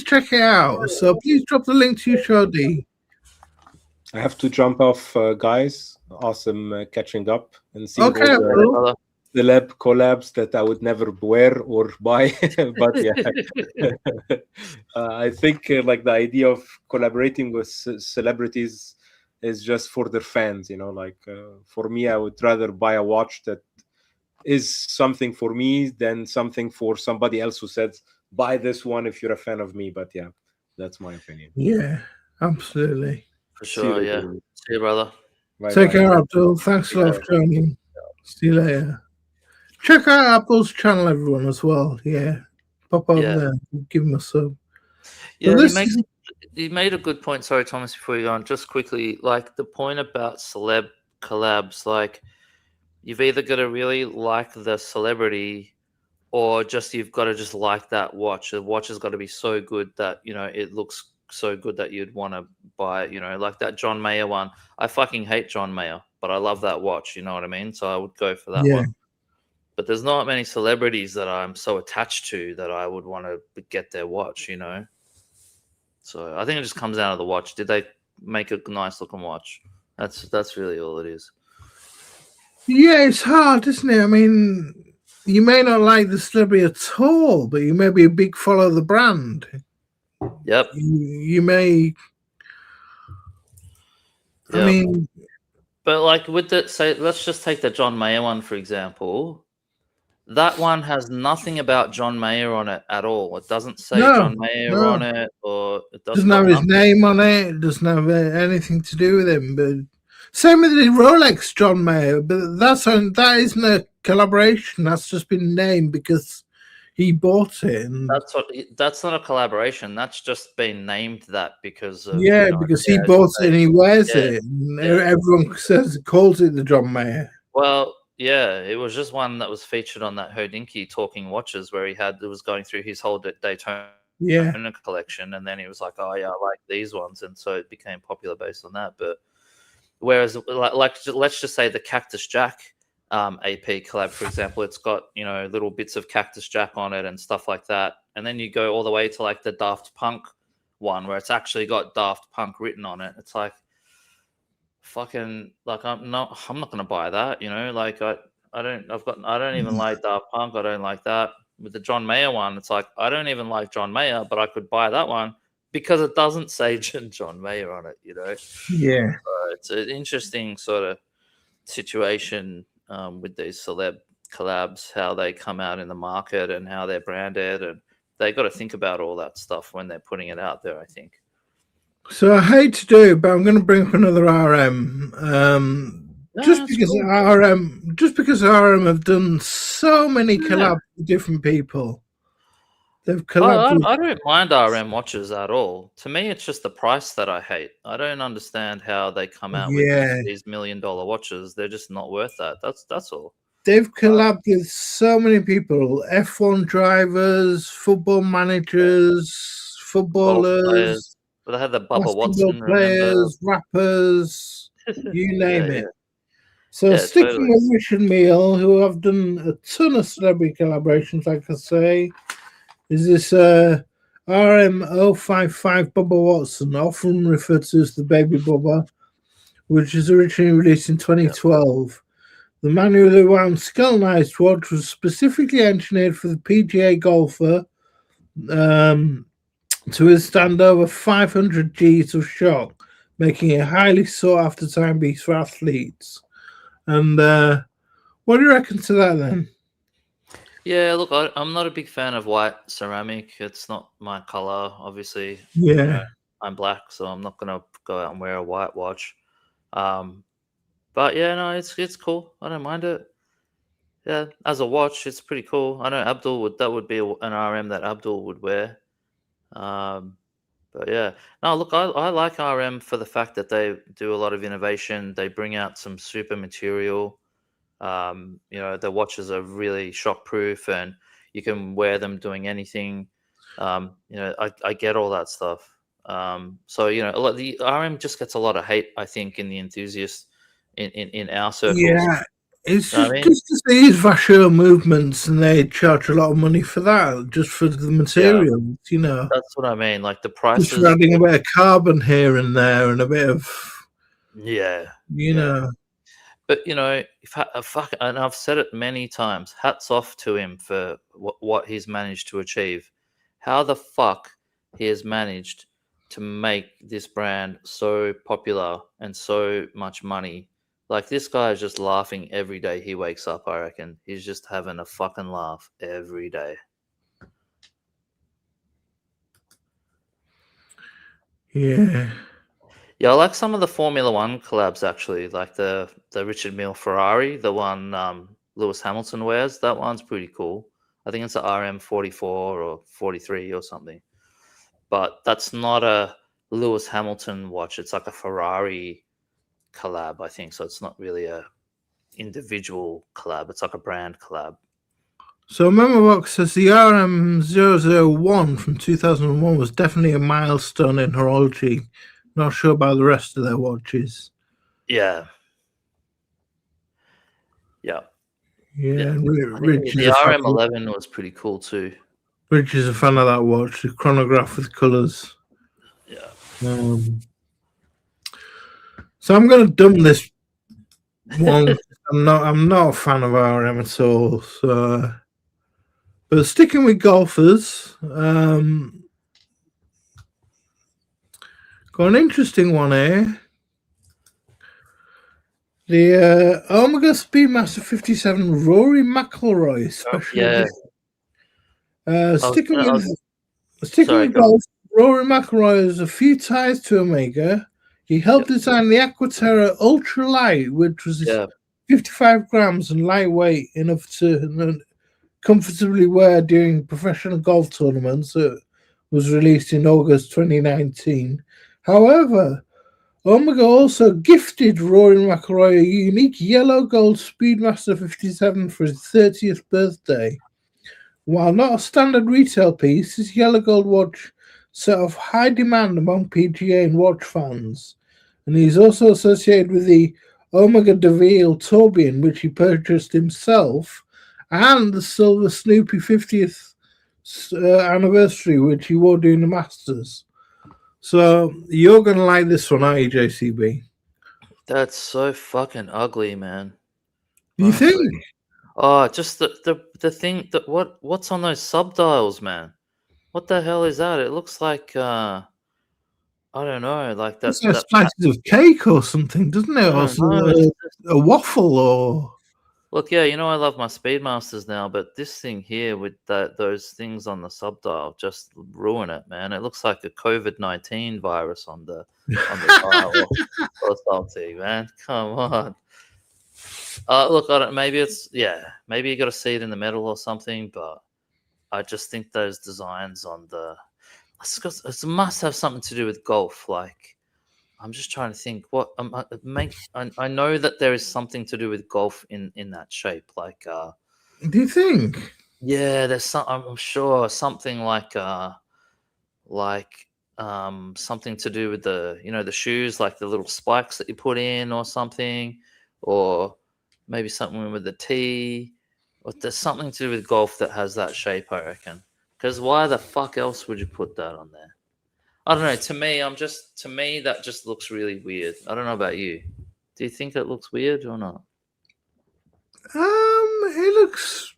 check it out. So please drop the link to your show, D. I have to jump off, guys. Awesome catching up and seeing Okay, all the celeb collabs that I would never wear or buy. But yeah, I think like the idea of collaborating with celebrities is just for their fans. You know, like for me, I would rather buy a watch that is something for me than something for somebody else who said, buy this one if you're a fan of me. But yeah, that's my opinion. Yeah, absolutely. For sure, yeah. See you, brother. Take care, Abdul. Thanks a lot for joining. See you later. Check out Abdul's channel, everyone, as well. Yeah, pop over there. Give him a sub. Yeah, he made a good point. Sorry, Thomas, before you go on, just quickly, like the point about celeb collabs, like you've either got to really like the celebrity or just you've got to just like that watch. The watch has got to be so good that, you know, it looks so good that you'd want to buy it, you know, like that John Mayer one. I fucking hate John Mayer, but I love that watch, you know what I mean? So I would go for that one. But there's not many celebrities that I'm so attached to that I would want to get their watch, you know? So I think it just comes down to the watch. Did they make a nice looking watch? That's really all it is. Yeah, it's hard, isn't it? I mean, you may not like the celebrity at all, but you may be a big follower of the brand. Yep. You may. I mean, but like with the say, let's just take the John Mayer one for example. That one has nothing about John Mayer on it at all. It doesn't say John Mayer on it, or it doesn't have his name on it. It doesn't have anything to do with him. But same with the Rolex John Mayer, but that isn't a collaboration. That's just been named because he bought it. And that's not a collaboration. That's just been named that because of, because he bought it and he wears it. And everyone calls it the John Mayer. Well, yeah, it was just one that was featured on that Hodinkee Talking Watches where it was going through his whole Daytona collection, and then he was like, "Oh yeah, I like these ones," and so it became popular based on that. But whereas, like let's just say the Cactus Jack AP collab, for example, it's got, you know, little bits of Cactus Jack on it and stuff like that, and then you go all the way to like the Daft Punk one where it's actually got Daft Punk written on it. It's like, fucking, like I'm not gonna buy that, you know. Like I don't even like Daft Punk. I don't like that. With the John Mayer one, it's like I don't even like John Mayer, but I could buy that one because it doesn't say John Mayer on it, you know. Yeah, it's an interesting sort of situation with these celeb collabs, how they come out in the market and how they're branded, and they got to think about all that stuff when they're putting it out there, I think. So I hate to do it, but I'm going to bring up another RM. Just because RM have done so many collabs with different people. They've collabed. I don't mind RM watches at all. To me, it's just the price that I hate. I don't understand how they come out with these $1 million watches. They're just not worth that. That's all. They've collabed with so many people: F1 drivers, football managers, footballers. But they had the Bubba Watson players, rappers, you name it. So sticking with Rich and Meal, who have done a ton of celebrity collaborations, like I say, is this RM055 Bubba Watson, often referred to as the Baby Bubba, which was originally released in 2012. The manually wound skull-niced watch was specifically engineered for the PGA golfer to withstand over 500 Gs of shock, making it a highly sought-after timepiece for athletes. And what do you reckon to that, then? Yeah, look, I'm not a big fan of white ceramic. It's not my color, obviously. Yeah. You know, I'm black, so I'm not gonna go out and wear a white watch. But yeah, no, it's cool. I don't mind it. Yeah, as a watch, it's pretty cool. I know that would be an RM that Abdul would wear. Um, but yeah, no, look, I like RM for the fact that they do a lot of innovation. They bring out some super material. You know, the watches are really shockproof, and you can wear them doing anything. You know, I get all that stuff. So you know, the RM just gets a lot of hate, I think, in the enthusiasts in our circles. Yeah. It's You know what I mean? just to see his Vacheur movements, and they charge a lot of money for that, just for the materials, you know. That's what I mean. Like the Just for prices. adding a bit of carbon here and there, and a bit of, Yeah, you yeah. know. But you know, fuck, and I've said it many times. Hats off to him for what he's managed to achieve. How the fuck he has managed to make this brand so popular and so much money. Like this guy is just laughing every day he wakes up. I reckon he's just having a fucking laugh every day. Yeah. Yeah, I like some of the Formula One collabs actually, like the Richard Mille Ferrari, the one Lewis Hamilton wears. That one's pretty cool. I think it's a RM 44 or 43 or something. But that's not a Lewis Hamilton watch. It's like a Ferrari collab, I think. So it's not really a individual collab. It's like a brand collab. So Memobox says the RM001 from 2001 was definitely a milestone in horology. Not sure about the rest of their watches. Yeah. Yeah. Yeah, The RM11 was pretty cool too. Rich is a fan of that watch, the chronograph with colours. Yeah. So I'm going to dump this one. I'm not a fan of RM at all. So, but sticking with golfers, got an interesting one here. The Omega Speedmaster 57 Rory McIlroy special edition. Sticking with golf, Rory McIlroy has a few ties to Omega. He helped design the Aquaterra Ultralight, which was 55 grams and lightweight enough to comfortably wear during professional golf tournaments. It was released in August 2019. However, Omega also gifted Rory McIlroy a unique yellow gold Speedmaster 57 for his 30th birthday. While not a standard retail piece, this yellow gold watch set off high demand among PGA and watch fans. And he's also associated with the Omega DeVille Tourbillon, which he purchased himself, and the Silver Snoopy 50th anniversary, which he wore during the Masters. So you're going to like this one, aren't you, JCB? That's so fucking ugly, man. You think? Oh, just the thing that what's on those subdials, man? What the hell is that? It looks like I don't know, like that. It's like slices of cake or something, doesn't it? Or a waffle or. Look, yeah, you know I love my Speedmasters now, but this thing here with those things on the subdial just ruin it, man. It looks like a COVID-19 virus on the dial or something, man. Come on. Look, I don't. Maybe maybe you got to see it in the metal or something, but I just think those designs on it must have something to do with golf. Like, I'm just trying to think what I know that there is something to do with golf in that shape. Like, do you think? Yeah, there's some. I'm sure something like something to do with the shoes, like the little spikes that you put in or something, or maybe something with the tee. Or there's something to do with golf that has that shape, I reckon. Because why the fuck else would you put that on there? I don't know. To me, that just looks really weird. I don't know about you. Do you think it looks weird or not? It looks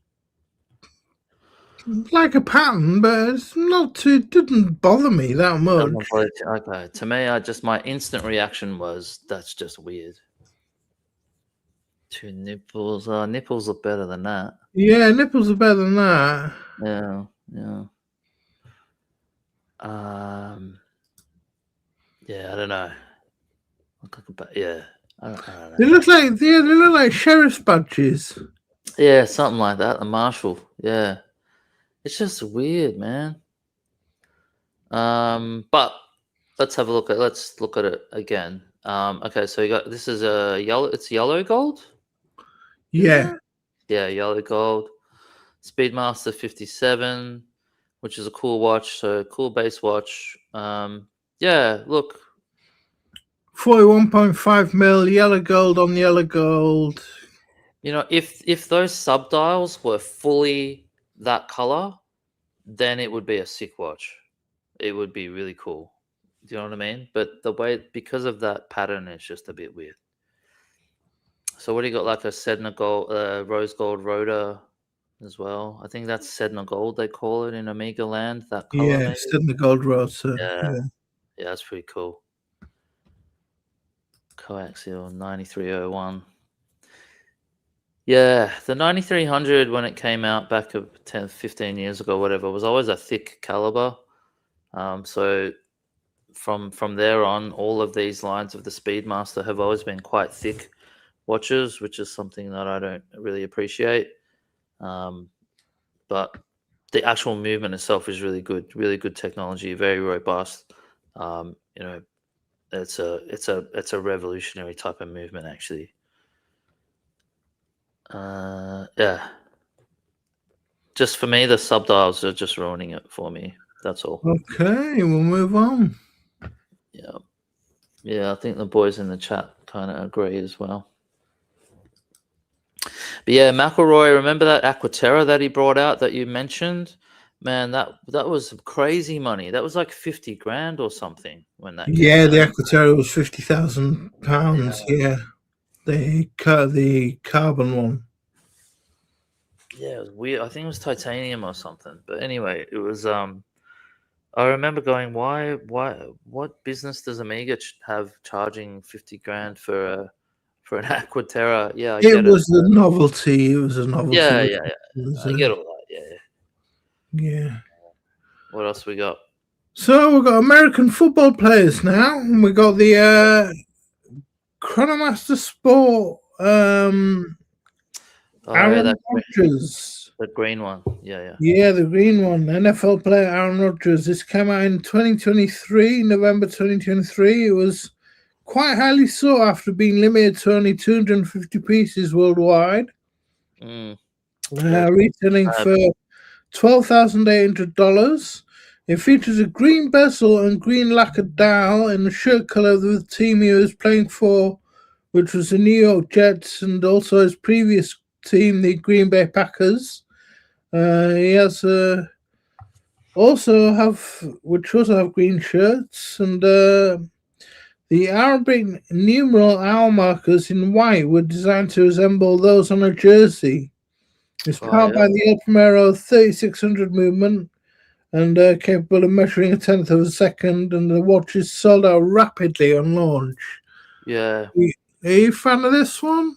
like a pattern, but it's not too. It didn't bother me that much. Okay. To me, my instant reaction was that's just weird. 2 nipples. Nipples look better than that. Yeah, nipples are better than that. Yeah. Yeah, I don't know. Yeah, I don't know. They look like sheriff's badges. Yeah, something like that. The Marshall. Yeah, it's just weird, man. But let's look at it again. Okay, so you got this is a yellow. It's yellow gold. Yeah. Yeah, yellow gold. Speedmaster 57, which is a cool watch. So cool base watch. Yeah, look. 41.5 mil yellow gold on yellow gold. You know, if those subdials were fully that color, then it would be a sick watch. It would be really cool. Do you know what I mean? But the way, because of that pattern, it's just a bit weird. So what do you got? Like a Sedna gold, rose gold rotor as well. I think that's Sedna gold, they call it in Amiga land. That color. Yeah, maybe? still the gold rotor. Yeah, that's pretty cool. Coaxial 9301. Yeah, the 9300 when it came out back 10, 15 years ago, whatever, was always a thick caliber. So from there on, all of these lines of the Speedmaster have always been quite thick watches, which is something that I don't really appreciate. But the actual movement itself is really good technology, very robust. You know, it's a revolutionary type of movement, actually. Yeah. Just for me, the subdials are just ruining it for me. That's all. Okay, we'll move on. Yeah, I think the boys in the chat kind of agree as well. But yeah, McElroy, remember that Aquaterra that he brought out that you mentioned? Man, that was crazy money. That was like 50 grand or something when that came out. The Aquaterra was £50,000. Yeah, the carbon one. Yeah, it was weird. I think it was titanium or something. But anyway, it was. I remember going, why? What business does Amiga have charging 50 grand for an Aquaterra? Yeah, I get it. It was a novelty. It was a novelty. Yeah. I get all that. Yeah. What else we got? So we've got American football players now. And we got the Chronomaster Sport. Aaron Rodgers. The green one. Yeah. Yeah, the green one. NFL player Aaron Rodgers. This came out in 2023, November 2023. It was quite highly sought after being limited to only 250 pieces worldwide. Retailing for $12,800. It features a green bezel and green lacquered dial in the shirt color of the team he was playing for, which was the New York Jets, and also his previous team, the Green Bay Packers. He has also have green shirts, and the Arabic numeral hour markers in white were designed to resemble those on a jersey. It's powered by the El Primero 3600 movement and capable of measuring a tenth of a second, and the watch is sold out rapidly on launch. Yeah. Are you a fan of this one?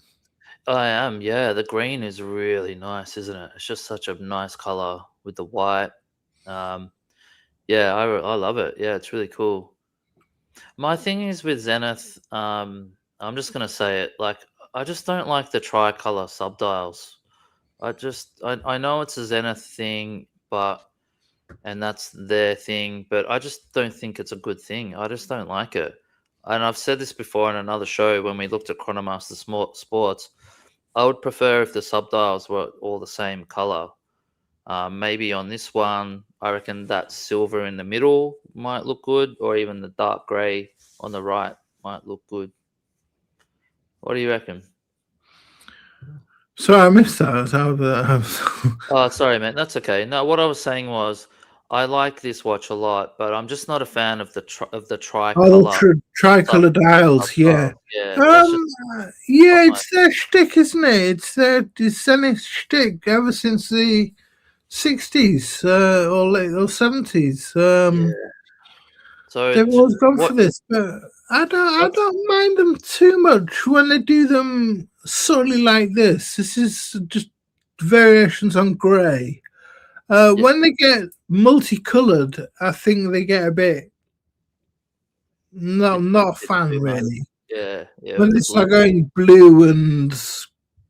I am, yeah. The green is really nice, isn't it? It's just such a nice color with the white. Yeah, I love it. Yeah, it's really cool. My thing is with Zenith, I'm just gonna say it, like, I just don't like the tricolor subdials. I know it's a Zenith thing, and that's their thing, but I just don't think it's a good thing. I just don't like it. And I've said this before in another show when we looked at Chronomaster Sports. I would prefer if the subdials were all the same color. Maybe on this one, I reckon that silver in the middle might look good, or even the dark gray on the right might look good. What do you reckon? Sorry, I missed that. Oh, sorry, man. That's okay. No, what I was saying was, I like this watch a lot, but I'm just not a fan of the tricolor. Tricolor dials, yeah. It's their shtick, isn't it? It's Zenith shtick ever since the 60s or late or 70s. So They've it's- always gone what- for this, but I what's- don't mind them too much when they do them subtly like this. This is just variations on grey. When they get multicolored, I think they get a bit not a fan too much. really. Yeah, yeah. When with the it's blue- like going blue and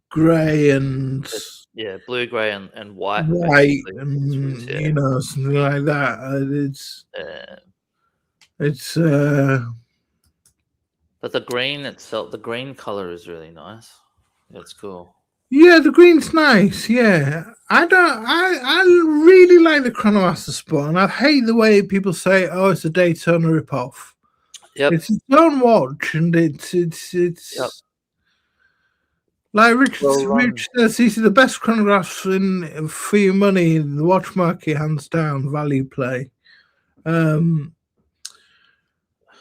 grey and yeah, blue, grey, and white. white basically. and Yeah. you know, something like that. It's But the green itself, the green color is really nice. That's cool. yeah, the green's nice. Yeah, I really like the Chronomaster Sport, and I hate the way people say, "Oh, it's a Daytona ripoff." Yep. It's its own watch, and it's Yep. like Rich Well, says, these are the best chronographs for your money in the watch market, hands down, value play.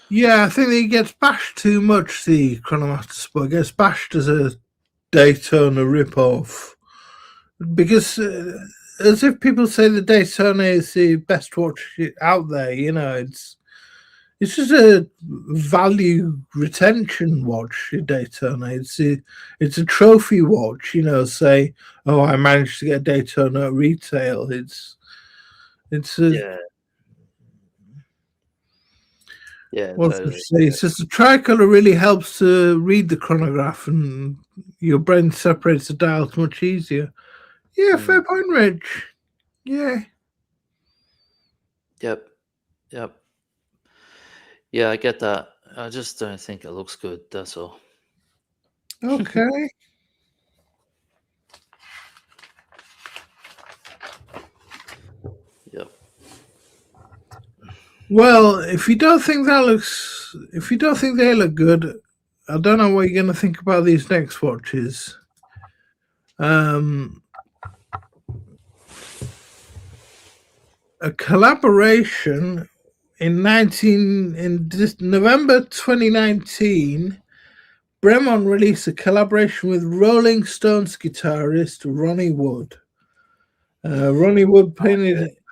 Yeah, I think it gets bashed too much. The Chronomaster Sport gets bashed as a Daytona ripoff because, as if people say the Daytona is the best watch out there. You know, it's just a value retention watch. Daytona, it's a trophy watch. You know, say, oh, I managed to get Daytona at retail. It's a, yeah, what's totally. it say? It's just the tricolor really helps to read the chronograph, and your brain separates the dials much easier. Yeah, fair point, Rich. Yeah. Yep. Yeah, I get that. I just don't think it looks good. That's all. Okay. Yep. Well, if you don't think they look good, I don't know what you're going to think about these next watches. A collaboration in November 2019, Bremont released a collaboration with Rolling Stones guitarist Ronnie Wood. Ronnie Wood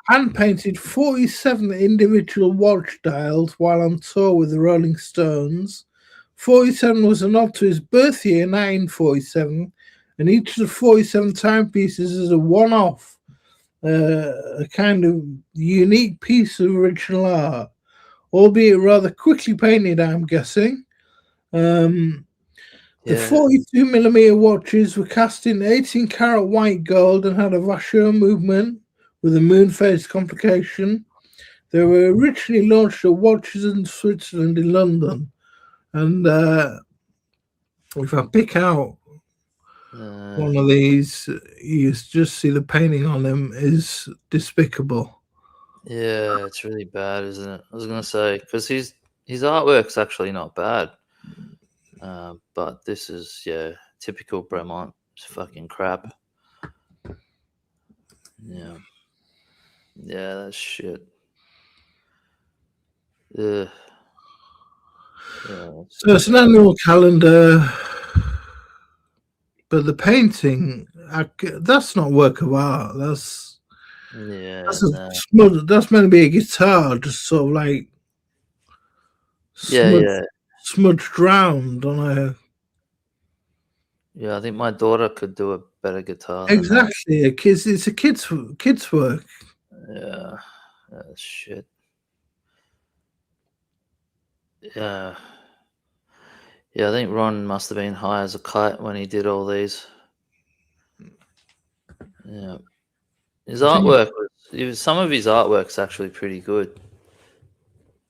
hand-painted 47 individual watch dials while on tour with the Rolling Stones. 47 was a nod to his birth year, 1947, and each of the 47 timepieces is a one-off, a kind of unique piece of original art, albeit rather quickly painted, I'm guessing. The 42mm watches were cast in 18-karat white gold and had a Vachon movement with a moon phase complication. They were originally launched at Watches in Switzerland in London. And if I pick out one of these, you just see the painting on them is despicable. Yeah, it's really bad, isn't it? I was gonna say because his artwork's actually not bad, but this is typical Bremont. It's fucking crap. Yeah, that's shit. Yeah. So it's an annual calendar, but the painting, that's not work of art. That's meant to be a guitar, just sort of like smudged round on a. Yeah, I think my daughter could do a better guitar. Exactly, it's a kid's work. Yeah, that's shit. Yeah, I think Ron must have been high as a kite when he did all these. Yeah, his artwork some of his artwork's actually pretty good.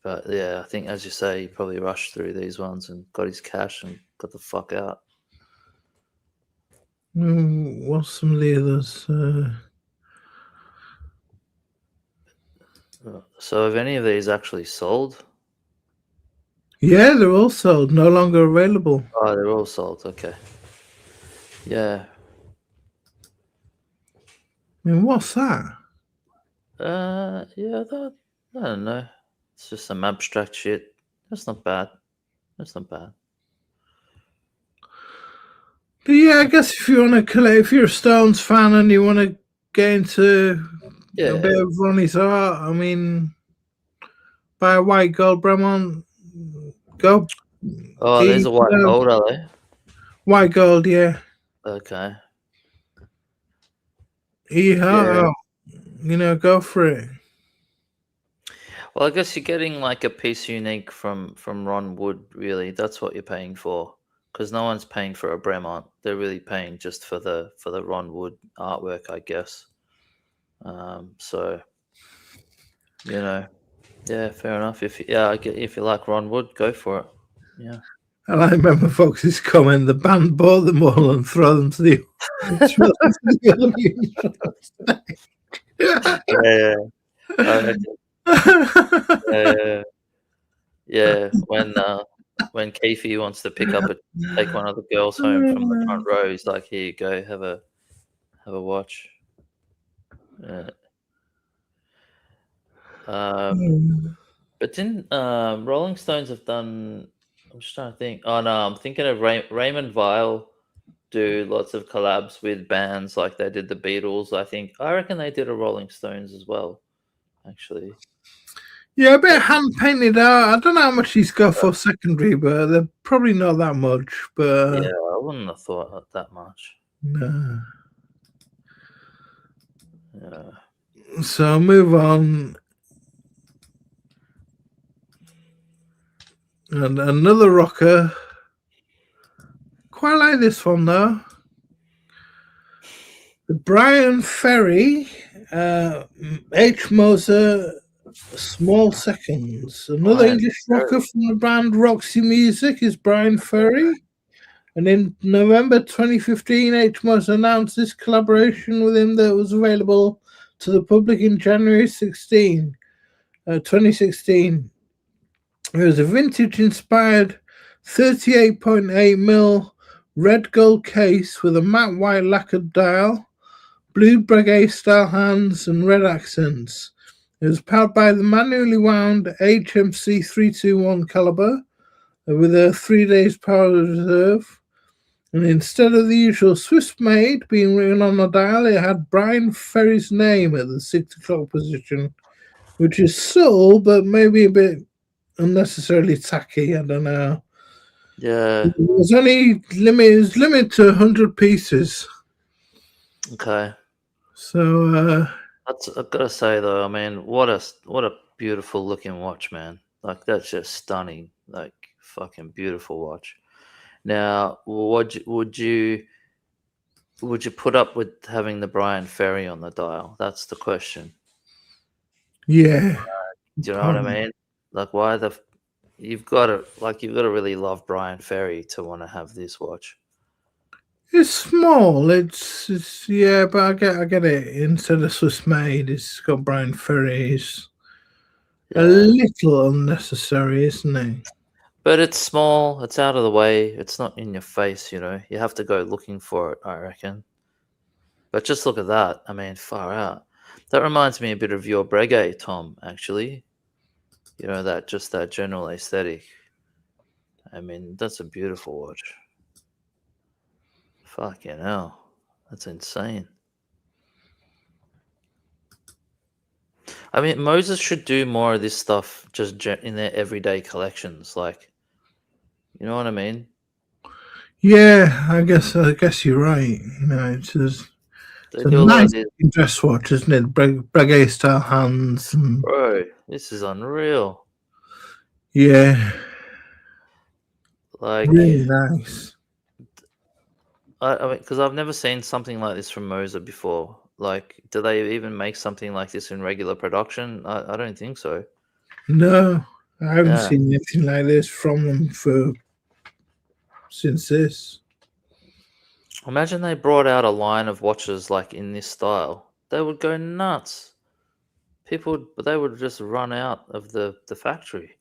But yeah, I think, as you say, he probably rushed through these ones and got his cash and got the fuck out. What's some of the others? So have any of these actually sold? Yeah, they're all sold. No longer available. Oh, they're all sold. Okay. Yeah. I mean, what's that? Yeah, I don't know. It's just some abstract shit. That's not bad. But yeah, I guess if you want to collect, if you're a Stones fan and you want to get into a bit of Ronnie's art, I mean, buy a white gold Bremont, go. Oh, there's a white gold, are they? White gold, yeah. Okay. Yeah. You know, go for it. Well, I guess you're getting like a piece unique from Ron Wood. Really, that's what you're paying for. Because no one's paying for a Bremont. They're really paying just for the Ron Wood artwork, I guess. So, you know, yeah, fair enough. If you like Ron Wood, go for it. Yeah. And I remember Fox's comment: the band bought them all and throw them to the. Yeah. When Keefe wants to take one of the girls home from the front row, he's like, "Here you go, have a watch." Yeah. But didn't Rolling Stones have done? I'm just trying to think. Oh no, I'm thinking of Raymond Weil do lots of collabs with bands like they did the Beatles. I reckon they did a Rolling Stones as well, actually. Yeah, a bit hand painted out. I don't know how much he's got for secondary, but they're probably not that much. But yeah, I wouldn't have thought that much. No. Yeah. So move on. And another rocker. Quite like this one though. The Brian Ferry, H. Moser, Small Seconds. Another English rocker from the band Roxy Music is Brian Ferry. And in November 2015, H. Moser announced this collaboration with him that was available to the public in January 2016. It was a vintage-inspired 38.8mm red gold case with a matte white lacquered dial, blue Breguet-style hands, and red accents. It was powered by the manually wound HMC 321 caliber with a 3 days power reserve. And instead of the usual Swiss made being written on the dial, it had Brian Ferry's name at the 6 o'clock position, which is subtle, but maybe a bit unnecessarily tacky. I don't know. Yeah. It was only limited to 100 pieces. Okay. So I've got to say though, I mean, what a beautiful looking watch, man. Like that's just stunning. Like fucking beautiful watch. Now, would you put up with having the Brian Ferry on the dial? That's the question. yeah. Do you know what I mean? Like, why you've got to really love Brian Ferry to want to have this watch. It's small. It's yeah, but I get it. Instead of Swiss made, it's got Brian Ferry. It's a little unnecessary, isn't it? But it's small. It's out of the way. It's not in your face. You know, you have to go looking for it, I reckon. But just look at that. I mean, far out. That reminds me a bit of your Breguet, Tom. Actually, you know that general aesthetic. I mean, that's a beautiful watch. Fucking hell, that's insane. I mean, Moses should do more of this stuff just in their everyday collections, like, you know what I mean? Yeah, I guess you're right. You know, it's a nice dress watch, isn't it? Breguet style hands. Bro, this is unreal. Yeah, like really nice. I mean, because I've never seen something like this from Moser before. Like, do they even make something like this in regular production? I don't think so. No, I haven't seen anything like this from them since this. Imagine they brought out a line of watches like in this style. They would go nuts. They would just run out of the factory.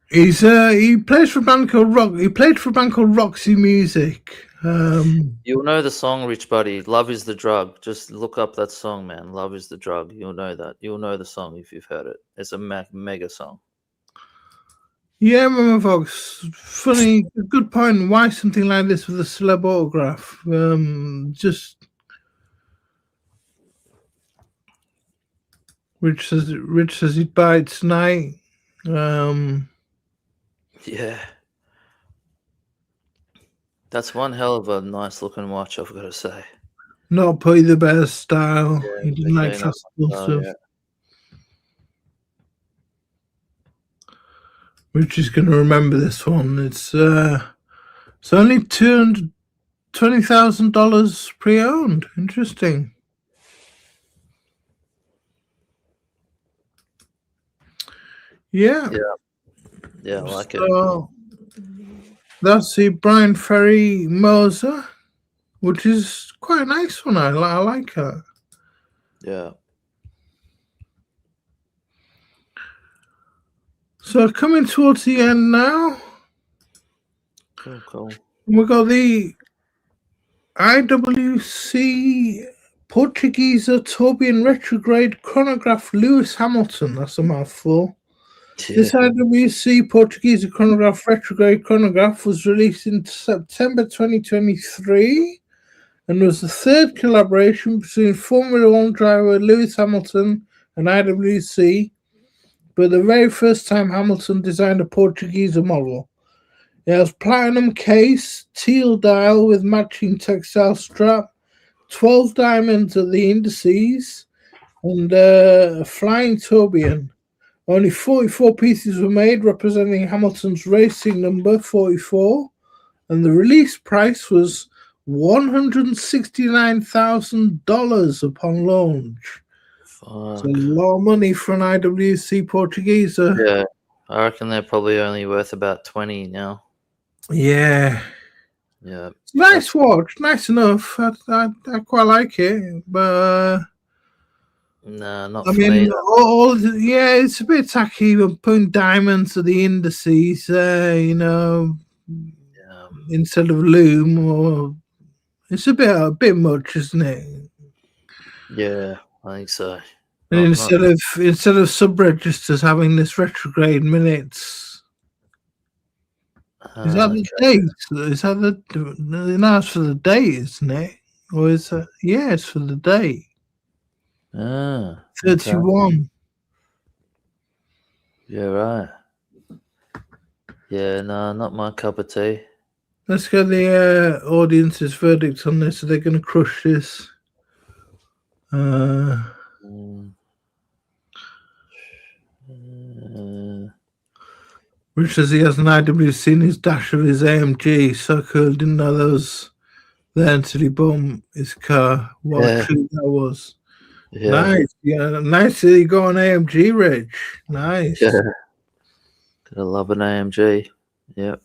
He plays for a band called Rock. He played for a band called Roxy Music. You'll know the song, Rich Buddy. Love is the drug. Just look up that song, man. Love is the drug. You'll know that. You'll know the song if you've heard it. It's a mega song. Yeah, Mama Fox. Funny, good point. Why something like this with a celeb autograph? Just Rich says he'd buy it tonight. Yeah. That's one hell of a nice looking watch, I've got to say. Not Puy the Bear style. Yeah, He didn't like okay, classical no, stuff. yeah. Rich is going to remember this one. It's only $220,000 pre-owned. Interesting. Yeah. Yeah, I like it. So that's the Brian Ferry Moser, which is quite a nice one. I like her. Yeah. So coming towards the end now, Cool. we got the IWC Portuguese Tourbillon Retrograde Chronograph Lewis Hamilton. That's a mouthful. Yeah. This IWC Portuguese Chronograph Retrograde Chronograph was released in September 2023 and was the third collaboration between Formula One driver Lewis Hamilton and IWC, but the very first time Hamilton designed a Portuguese model. It has platinum case, teal dial with matching textile strap, 12 diamonds at the indices, and a flying tourbillon. Only 44 pieces were made, representing Hamilton's racing number 44, and the release price was $169,000 upon launch. Fuck. It's a lot of money for an IWC Portuguese. Yeah, I reckon they're probably only worth about 20 now. Yeah. Yeah. Nice watch, nice enough. I quite like it, but No, not I for me. mean, it's a bit tacky. We're putting diamonds at the indices, Yeah. instead of loom, or it's a bit much, isn't it? Yeah, I think so. And Not- instead of sub registers having this retrograde minutes. Is that the date? Is that no, it's for the date, isn't it? Or is that it's for the date. 31. Yeah, right. Yeah, no, not my cup of tea. Let's get the audience's verdict on this. Are they going to crush this? Rich says he has an IWC in his dash of his AMG. So cool. Didn't know those there until he bought his car. What a treat that was. Yeah. Nice. Yeah, nice that you got an AMG, Rich. Nice. Yeah. Gotta love an AMG. Yep.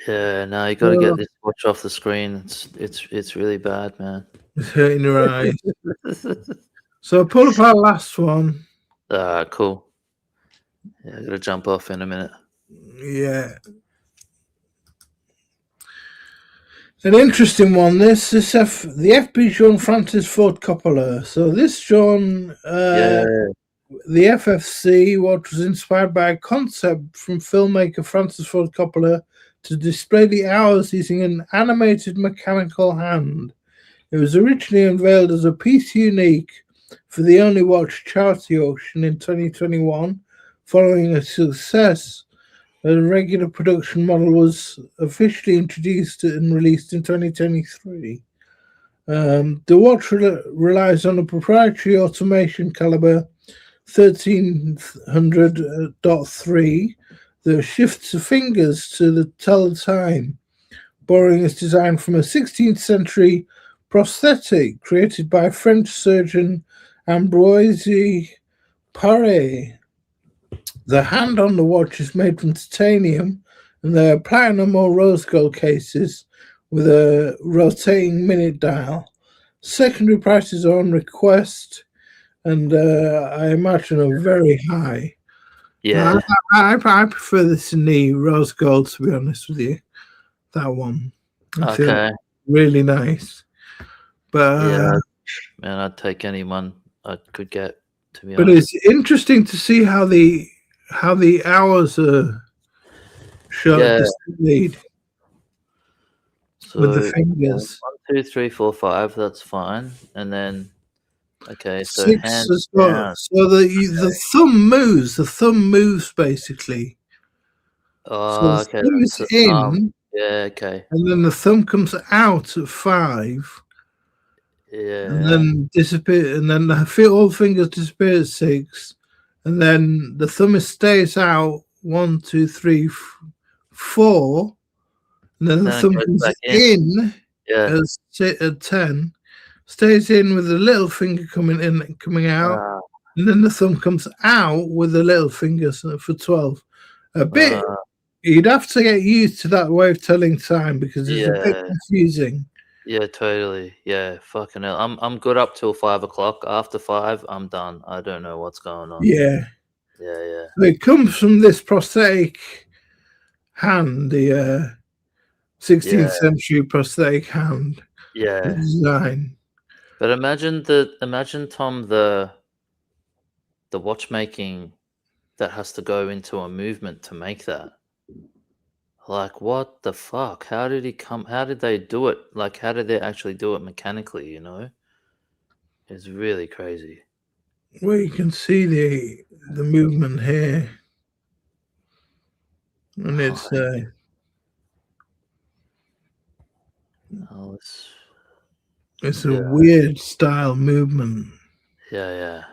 Yeah, no, you got to get this watch off the screen. It's really bad, man. It's hurting your eyes. So pull up our last one. Cool. Yeah, I got to jump off in a minute. Yeah. An interesting one. The FB Jean Francis Ford Coppola. So this Jean, the FFC watch was inspired by a concept from filmmaker Francis Ford Coppola to display the hours using an animated mechanical hand. It was originally unveiled as a piece unique for the Only Watch charity auction in 2021. Following a success, a regular production model was officially introduced and released in 2023. The watch relies on a proprietary automation caliber 1300.3 that shifts the fingers to tell the time, borrowing its design from a 16th century prosthetic created by French surgeon Ambroise Paré. The hand on the watch is made from titanium, and there are platinum or rose gold cases with a rotating minute dial. Secondary prices are on request, and I imagine are very high. Yeah. I prefer this in the rose gold, to be honest with you. That one. I feel really nice. But yeah, man, I'd take any one I could get, to be honest. But it's interesting to see how the hours are shown displayed with the fingers. 2, 3, 4, 5. That's fine. And then, okay, so 6 hands as well. down. So the thumb moves. The thumb moves basically. So Oh, the okay. thumb That's is the thumb. in, Yeah, okay. and then the thumb comes out at 5, Yeah. and then disappear, and then all fingers disappear at 6, and then the thumb stays out 1, 2, 3, 4, and then the Then it thumb goes comes back in Yeah. at 10, stays in with the little finger coming in and coming out, Ah, and then the thumb comes out with the little finger for 12. A bit. You'd have to get used to that way of telling time because it's a bit yeah. confusing. Yeah, totally. Yeah, fucking hell. I'm good up till 5 o'clock. After 5, I'm done. I don't know what's going on. Yeah. Yeah. So it comes from this prosthetic hand, the 16th century prosthetic hand Yeah. design. But imagine Tom, the watchmaking that has to go into a movement to make that. Like, what the fuck? How did they do it? Like, how did they actually do it mechanically, you know? It's really crazy. Well, you can see the movement here. And it's it's a weird style movement. Yeah.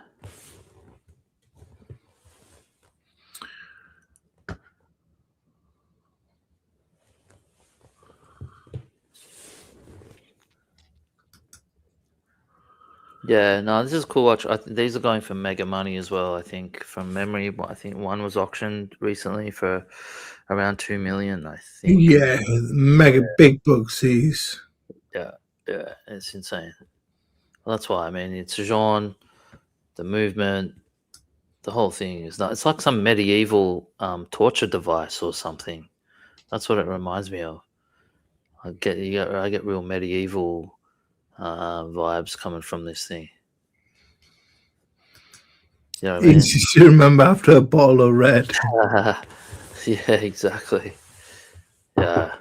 Yeah, no, this is a cool watch. These are going for mega money as well. I think from memory, I think one was auctioned recently for around 2 million. I think. Yeah, mega big bucks these. Yeah, it's insane. Well, that's why. I mean, it's Jean, the movement, the whole thing is not. It's like some medieval torture device or something. That's what it reminds me of. I get real medieval vibes coming from this thing. You know what I mean? Easy to remember after a bottle of red. Yeah, exactly. Yeah.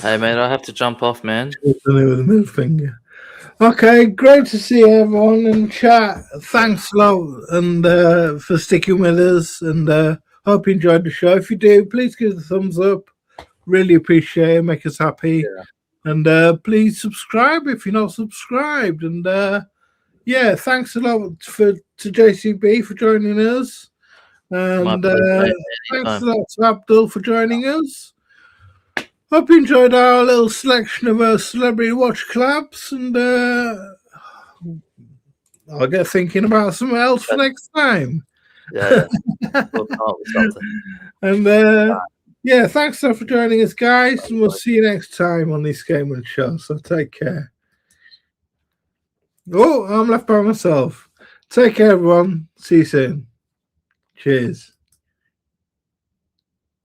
Hey, man, I have to jump off, man. With the middle finger. Okay, great to see everyone in chat. Thanks a lot and for sticking with us, and hope you enjoyed the show. If you do, please give us a thumbs up. Really appreciate it. Make us happy. Yeah. And please subscribe if you're not subscribed. And yeah, thanks a lot to JCB for joining us. And thanks a lot to Abdul for joining us. Hope you enjoyed our little selection of celebrity watch collabs, and I'll get thinking about something else for next time. Yeah. We'll come up with something. And yeah, thanks for joining us, guys, and we'll see you next time on the Escapement Show. So take care. Oh, I'm left by myself. Take care, everyone. See you soon. Cheers.